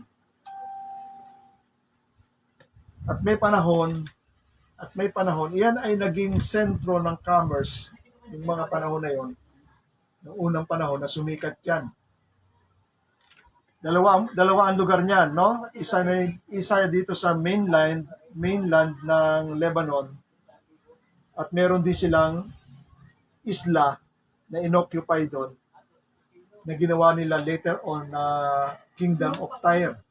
At may panahon, iyan ay naging sentro ng commerce yung mga panahon na yon. Noong unang panahon na sumikat yan. Dalawa ang lugar niyan, no? Isa dito sa mainland ng Lebanon. At meron din silang isla na inoccupy doon na ginawa nila later on na Kingdom of Tyre.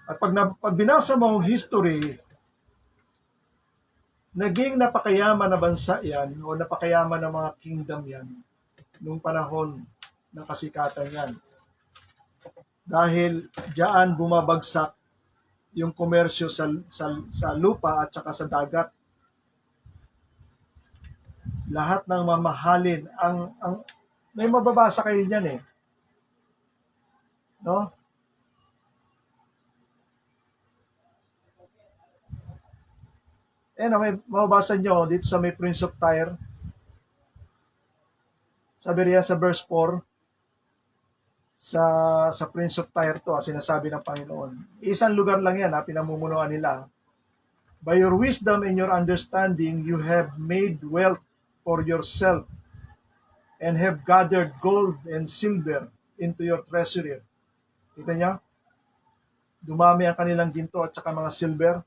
At pag binasa mo ang history, naging napakayaman na bansa yan o napakayaman na mga kingdom yan nung panahon ng kasikatan yan. Dahil diyan bumabagsak yung komersyo sa lupa at saka sa dagat. Lahat ng mamahalin ang may mababasa kayo niyan eh. No? May mababasa nyo dito sa may Prince of Tyre. Sabi riyan sa verse 4, sa Prince of Tyre to, sinasabi ng Panginoon. Isang lugar lang yan, pinamumunuan nila. By your wisdom and your understanding, you have made wealth for yourself and have gathered gold and silver into your treasury. Kita niyo? Dumami ang kanilang ginto at saka mga silver.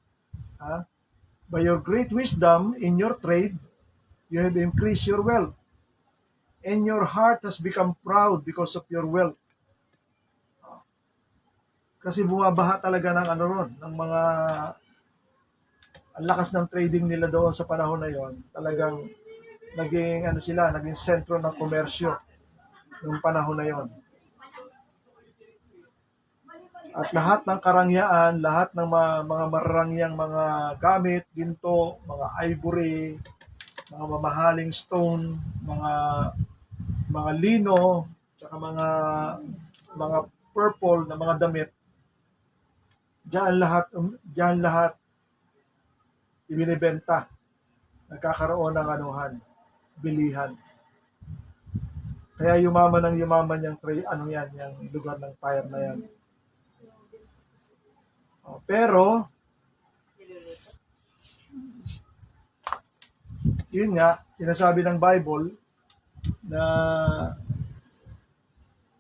By your great wisdom in your trade, you have increased your wealth. And your heart has become proud because of your wealth. Kasi bumabaha talaga ng ng mga ang lakas ng trading nila doon sa panahon na yon. Talagang naging sentro ng komersyo noong panahon na yon. At lahat ng karangyaan, lahat ng mga mararangyang mga gamit, ginto, mga ivory, mga mamahaling stone, mga lino, tsaka mga purple na mga damit, diyan lahat ibinibenta. Nagkakaroon ng bilihan. Kaya yumaman yung lugar ng Tyre na yan. Pero, yun nga, sinasabi ng Bible na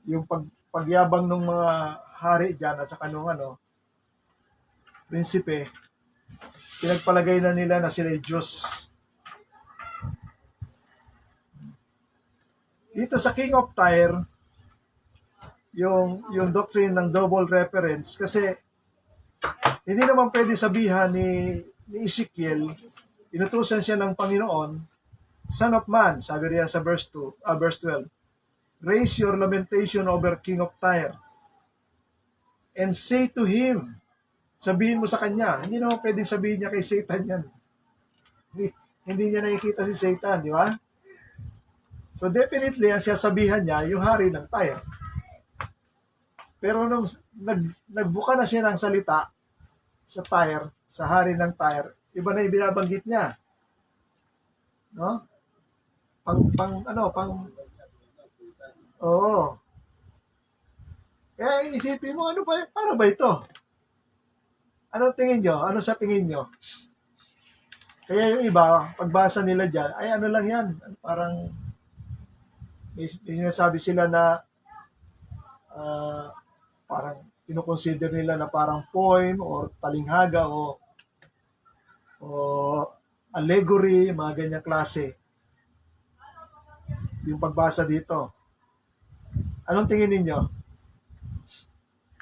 yung pagyabang ng mga hari dyan at saka nung prinsipe, pinagpalagay na nila na sila Diyos. Dito sa King of Tyre, yung doctrine ng double reference, kasi hindi naman pwede sabihan ni Ezekiel, inutusan siya ng Panginoon, Son of man, sabi riyan sa verse 12, raise your lamentation over King of Tyre and say to him, sabihin mo sa kanya, hindi naman pwedeng sabihin niya kay Satan yan. Hindi niya nakikita si Satan, di ba? So definitely, ang sasabihan niya, yung hari ng Tyre. Pero nung nagbuka na siya ng salita sa Tyre, sa hari ng Tyre, iba na yung binabanggit niya. No? Oo. Kaya isipin mo, paano ba ito? Ano tingin nyo? Ano sa tingin nyo? Kaya yung iba, pagbasa nila dyan, ay ano lang yan, parang may sinasabi sila na parang kinukonsider nila na parang poem or talinghaga o allegory, mga ganyang klase. yung pagbasa dito. Anong tingin ninyo?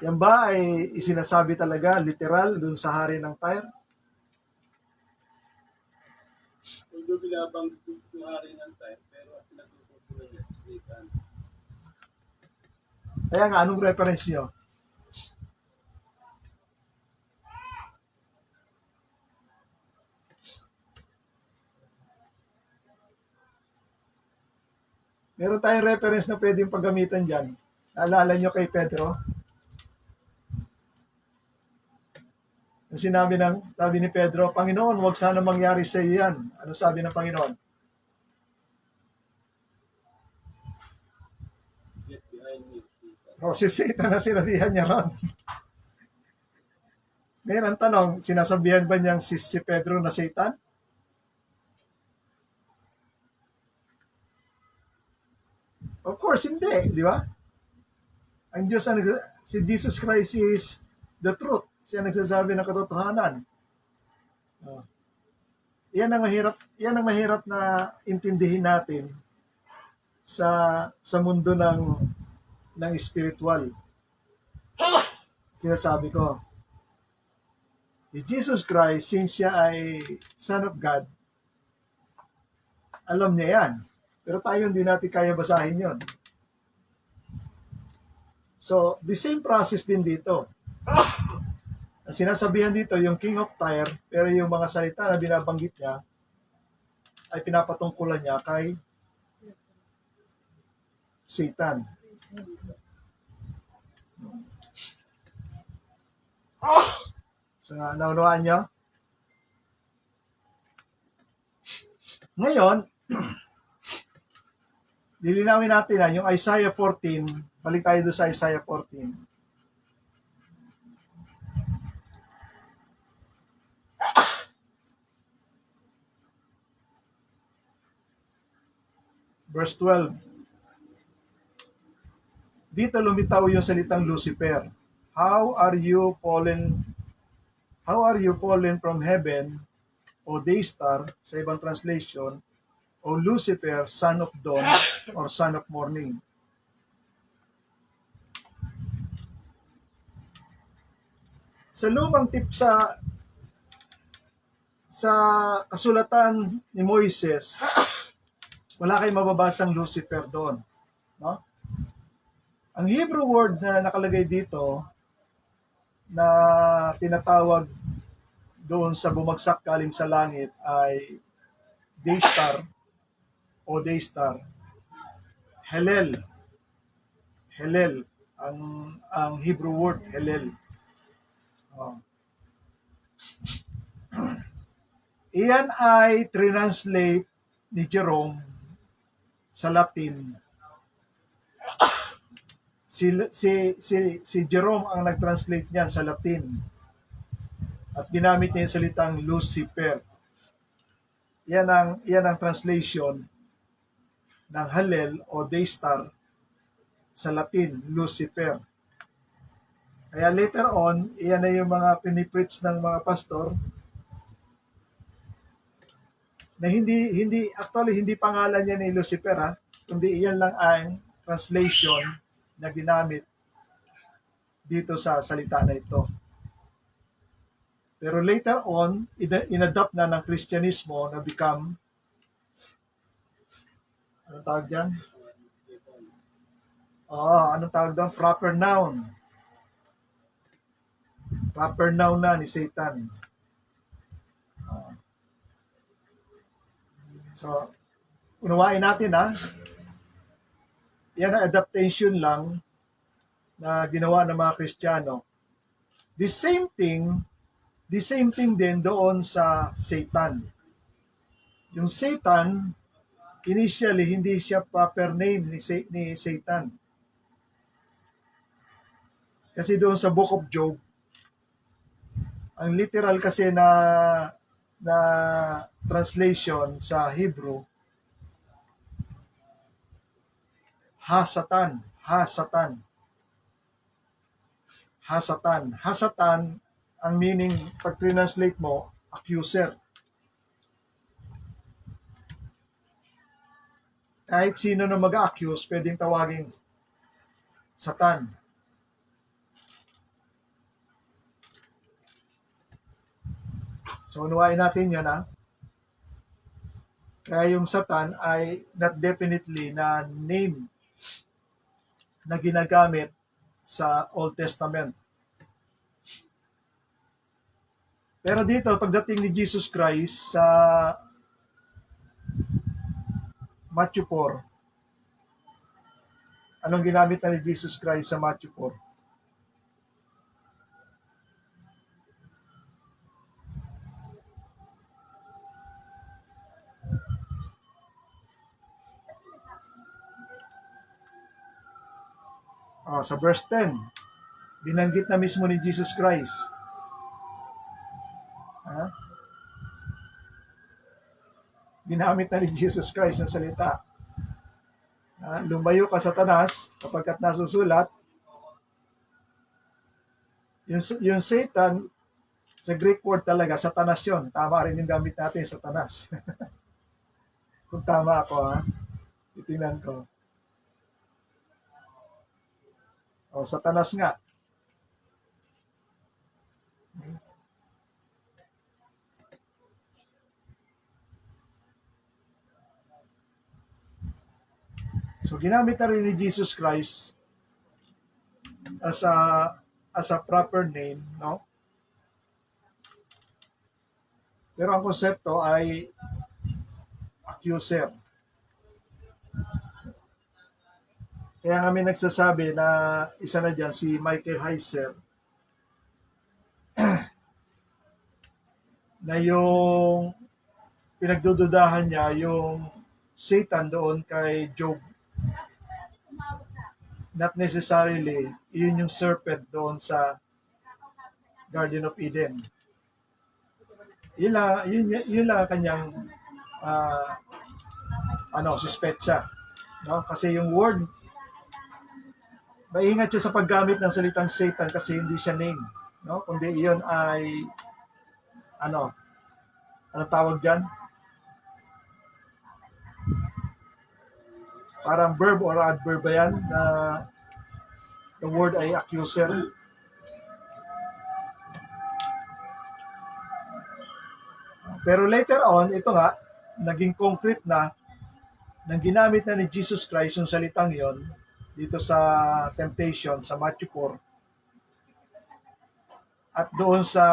Yan ba ay isinasabi talaga, literal, dun sa hari ng Tyre? Although binabang yung hari ng time, pero pinagtututunan niya, Satan. Kaya nga, anong reference nyo? Meron tayong reference na pwedeng paggamitan dyan. Naalala nyo kay Pedro? Ang sabi ni Pedro, Panginoon, huwag sana mangyari sa iyo yan. Ano sabi ng Panginoon? Get behind me, Satan. O, si Satan na sinabihan niya ron. Ngayon, ang tanong, sinasabihan ba niyang si Pedro na Satan? Of course, hindi. Di ba? Ang Diyos, si Jesus Christ is the truth. Siya nagsasabi ng katotohanan. Oh. Yan ang mahirap na intindihin natin sa mundo ng spiritual. Sinasabi ko, si Jesus Christ, since siya ay Son of God, alam niya yan. Pero tayo hindi natin kaya basahin yon. So, the same process din dito. Ang sinasabihan dito, yung King of Tyre, pero yung mga salita na binabanggit niya, ay pinapatungkulan niya kay Satan. So, naunawaan niyo? Ngayon, lilinawin natin yung Isaiah 14. Balik tayo doon sa Isaiah 14. Verse 12. Dito lumitaw yung salitang Lucifer. How are you fallen from heaven, O Daystar, sa ibang translation, O Lucifer, son of dawn, or son of morning. Sa lumang tip sa kasulatan ni Moises, wala kayong mababasang Lucifer doon. No? Ang Hebrew word na nakalagay dito, na tinatawag doon sa bumagsak galing sa langit, ay Daystar o Daystar. Helel. Helel. Ang Hebrew word, Helel. Iyan ay translate ni Jerome sa Latin. Si Jerome ang nag-translate niyan sa Latin. At ginamit niya yung salitang Lucifer. Yan ang translation ng Hallel o Daystar sa Latin, Lucifer. Kaya later on, iyan na yung mga pinipreach ng mga pastor na hindi pangalan niya ni Lucifer, kundi iyan lang ang translation na ginamit dito sa salita na ito. Pero later on, inadopt na ng Kristyanismo na become, anong tawag dyan? Anong tawag doon? Proper noun. Proper noun na ni Satan. So, unawain natin yan ang adaptation lang na ginawa ng mga Kristiyano. The same thing din doon sa Satan. Yung Satan, initially, hindi siya proper name ni Satan. Kasi doon sa Book of Job, ang literal kasi na translation sa Hebrew, Hasatan. Hasatan, ang meaning, pag translate mo, accuser. Kahit sino na mag-accuse, pwedeng tawagin Satan. So, unawain natin yun, ha? Kaya yung Satan ay not definitely na name na ginagamit sa Old Testament. Pero dito, pagdating ni Jesus Christ sa Matthew 4, anong ginamit na ni Jesus Christ sa Matthew 4? Sa verse 10, binanggit na mismo ni Jesus Christ. Ginamit na ni Jesus Christ yung salita. Lumayo ka, Satanas, kapagkat nasusulat, yung Satan, sa Greek word talaga, Satanas yun. Tama rin yung gamit natin, Satanas. Kung tama ako, titingnan ko. Satanas nga. So ginamit na rin ni Jesus Christ as a proper name, no? Pero ang konsepto ay accuser. Kaya kami nagsasabi na isa na dyan, si Michael Heiser, na yung pinagdududahan niya, yung Satan doon kay Job. Not necessarily, yun yung serpent doon sa Garden of Eden. Yun lang kanyang suspetsa. No? Kasi yung word, maingat siya sa paggamit ng salitang Satan kasi hindi siya name. No? Kundi iyon ay, ano tawag dyan? Parang verb or adverb ba yan na the word ay accuser. Pero later on, ito nga, naging concrete na nang ginamit na ni Jesus Christ yung salitang yon dito sa temptation sa Matthew 4 at doon sa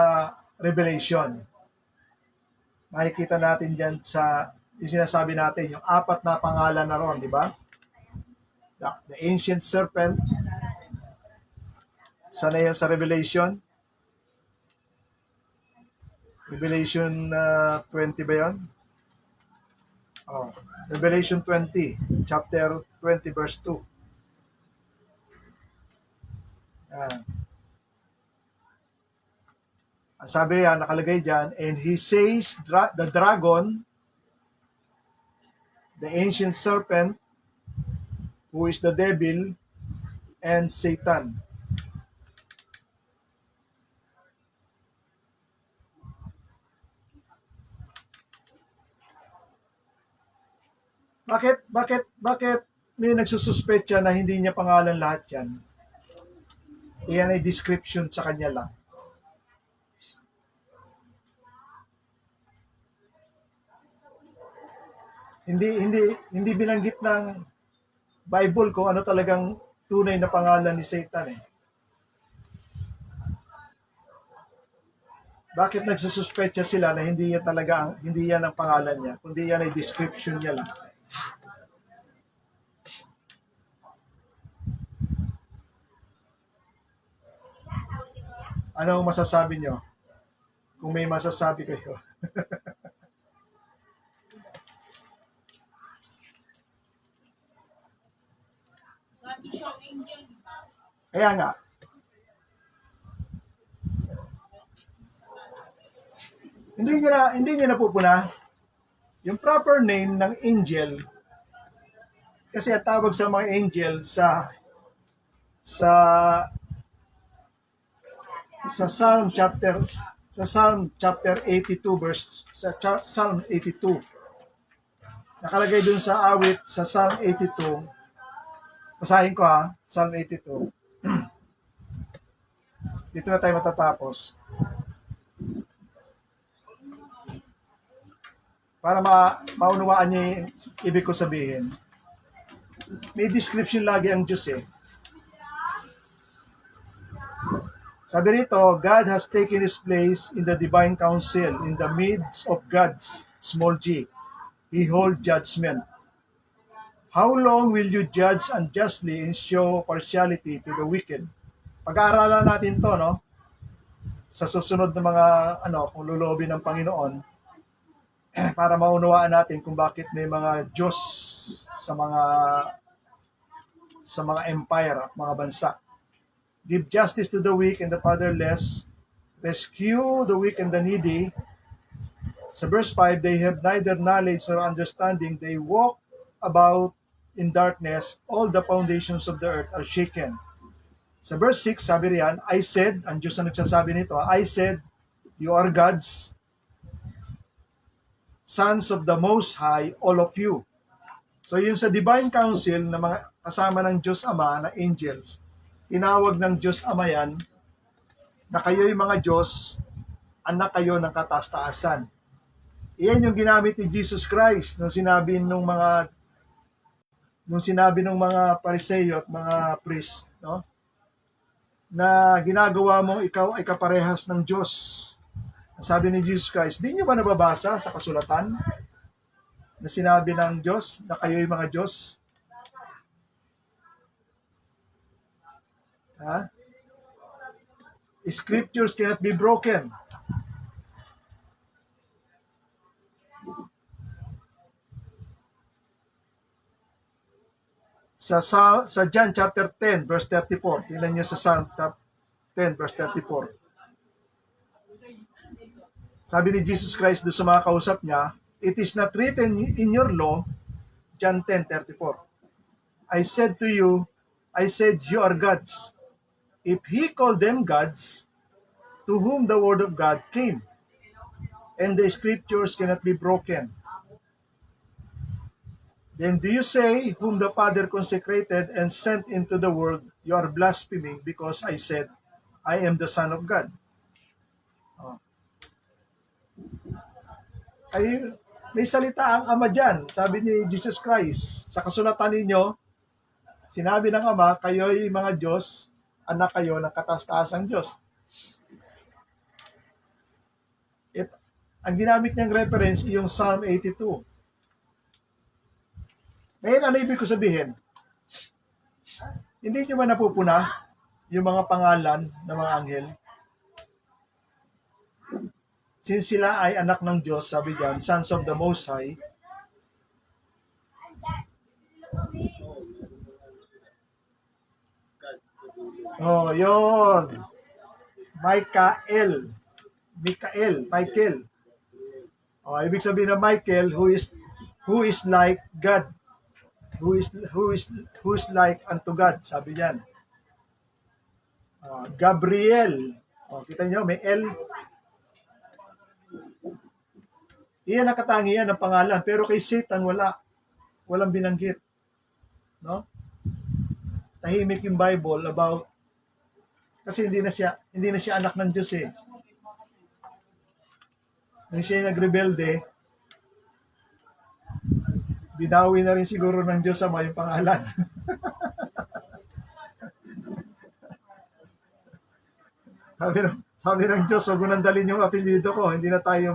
Revelation. Makikita natin dyan sa yung sinasabi natin, yung 4 na pangalan na ron, di ba? The ancient serpent, sana yan sa Revelation? Revelation 20 ba yan? Revelation 20, chapter 20, verse 2. Ang sabi yan, nakalagay dyan, and he says, the dragon, the ancient serpent, who is the devil, and Satan. Bakit may nagsususpetya na hindi niya pangalan lahat yan? Iyan ay description sa kanya lang. Hindi binanggit ng Bible kung ano talagang tunay na pangalan ni Satan eh. Bakit nagsususpetya sila na hindi yan ang pangalan niya, kundi yan ay description niya lang. Ano ang masasabi niyo? Kung may masasabi kayo. Kaya nga. Hindi niya napupuna yung proper name ng angel. Kasi ang tawag sa mga angel sa Psalm chapter 82 verse sa Psalm 82. Nakalagay dun sa awit sa Psalm 82. Basahin ko ha, Psalm 82. Dito na tayo matatapos. Para maunawaan niyo yung ibig ko sabihin. May description lagi ang Diyos eh. Sabi rito, God has taken His place in the divine council, in the midst of gods, small g. He holds judgment. How long will you judge unjustly and show partiality to the wicked? Pag-aaralan natin to, no? Sa susunod na mga, kung lulobin ng Panginoon, para maunawaan natin kung bakit may mga Diyos sa mga empire at mga bansa. Give justice to the weak and the fatherless. Rescue the weak and the needy. Sa verse 5, they have neither knowledge nor understanding. They walk about in darkness. All the foundations of the earth are shaken. Sa verse 6, sabi riyan, I said, ang Diyos na nagsasabi nito, I said, you are gods, sons of the Most High, all of you. So yun sa Divine Council na mga kasama ng Diyos Ama, na angels, tinawag ng Diyos Ama yan na kayo'y mga Diyos, anak kayo ng kataas-taasan. Iyan yung ginamit ni Jesus Christ nung sinabi ng mga Pariseo at mga priest, no? Na ginagawa mong ikaw ay kaparehas ng Diyos. Sabi ni Jesus Christ, di nyo ba nababasa sa kasulatan na sinabi ng Diyos na kayo'y mga Diyos? Ha? Scriptures cannot be broken. Sa John chapter 10 verse 34, tingnan niyo sa Psalm 10 verse 34. Sabi ni Jesus Christ doon sa mga kausap niya, it is not written in your law, John 10:34. I said you are gods. If he called them gods, to whom the word of God came, and the scriptures cannot be broken. Then do you say, whom the Father consecrated and sent into the world, you are blaspheming because I said, I am the Son of God? Ay, may salita ang Ama dyan. Sabi ni Jesus Christ, sa kasulatan ninyo, sinabi ng Ama, kayo'y mga Diyos, anak kayo ng kataas-taasang Diyos. Ang ginamit niyang reference yung Psalm 82. Ngayon, ano ibig ko sabihin? Hindi nyo ba napupuna yung mga pangalan ng mga anghel? Since sila ay anak ng Diyos, sabi diyan, sons of the Most High, yun. Michael. Ibig sabihin ng Michael, who is like God. Who is like unto God, sabi diyan. Gabriel. Kita niyo, may L. Iyan ang katangian ng pangalan, pero kay Satan walang binanggit. No? Tahimik yung Bible about kasi hindi na siya anak ng Diyos eh. Nung siya nagrebelde, binawi na rin siguro ng Diyos Ama yung pangalan. sabi ng Diyos, huwag mo nandalin yung apelyido ko, hindi na tayo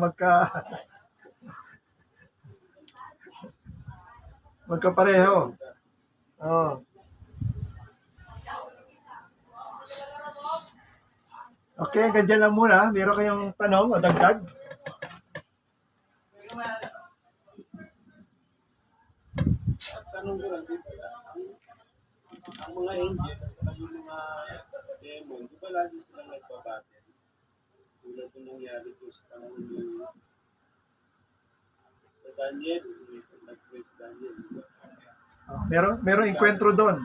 magkapareho. Okay, hanggang dyan lang muna. Meron kayong tanong o dagdag? Tanong ko lang dito, ang mga angel, yung mga demon, di ba lagi silang nagbabattle? Tulad yung nangyari ko sa tanong ni Daniel, nag-praise Daniel. Merong enkwentro doon.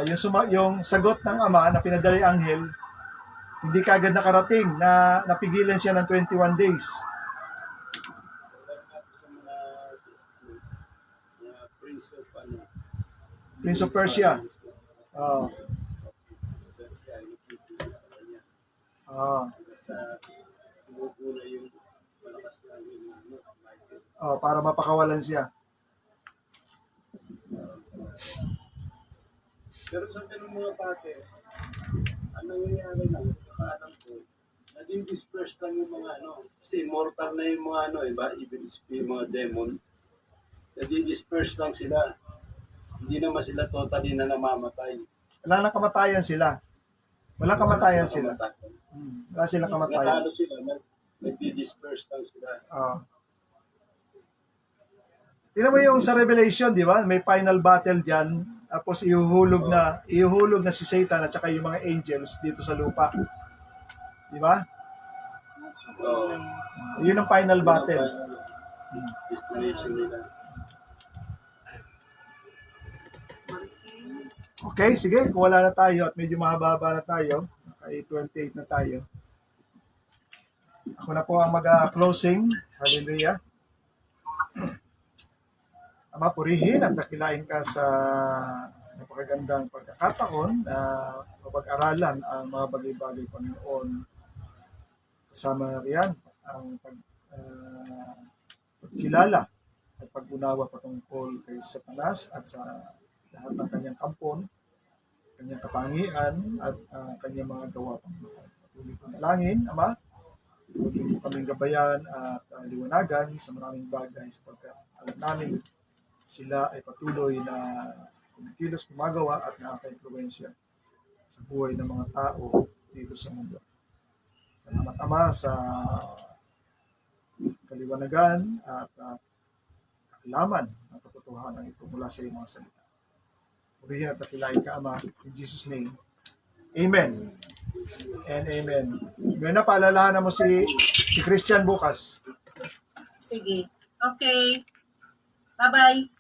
Yung sagot ng Ama na pinadala yung anghel, hindi kagad nakarating na napigilan siya ng 21 days. Prince of Persia. Oh. Oh. Oh, para mapakawalan siya. Pero sa ganung mga pake, ang nangyayari lang, alam ko, naging disperse lang yung mga kasi immortal na yung mga evil spirit, yung mga demon, naging disperse lang sila. Hindi naman sila totally na namamatay. Wala nang kamatayan sila. Walang kamatayan sila. Kamatayan. Wala silang kamatayan. Natalo sila, nagdi-disperse lang sila. Ah. Tingnan mo yung sa Revelation, di ba? May final battle diyan. Tapos ihuhulog na si Satan at saka yung mga angels dito sa lupa. Di ba? Oo. Yun ang final battle. Destination nila. Okay, sige. Kung wala na tayo at medyo mahaba na tayo, kay 28 na tayo. Ako na po ang mag-closing. Hallelujah. Ama, purihin at dakilain ka sa napakagandang pagkakataon na mapag-aralan ang mga bagay-bagay, Panginoon. Kasama riyan ang pagkilala at pag-unawa patungkol kay Satanas at sa lahat ng kanyang kampon, kanyang katangian at kanyang mga gawa, Panginoon. Patuloy kong dalangin, Ama, patuloy mo kaming gabayan at liwanagan sa maraming bagay sapagkat alam namin sila ay patuloy na kumikilos, gumagawa at nakaka-impluwensya sa buhay ng mga tao dito sa mundo. Salamat, Ama, sa kaliwanagan at kaalaman ng katotohanan ito mula sa iyong mga salita. Purihin at dakilain ka, Ama, in Jesus' name. Amen. And amen. Ngayon na, paalalahanan mo si Christian bukas. Sige. Okay. Bye-bye.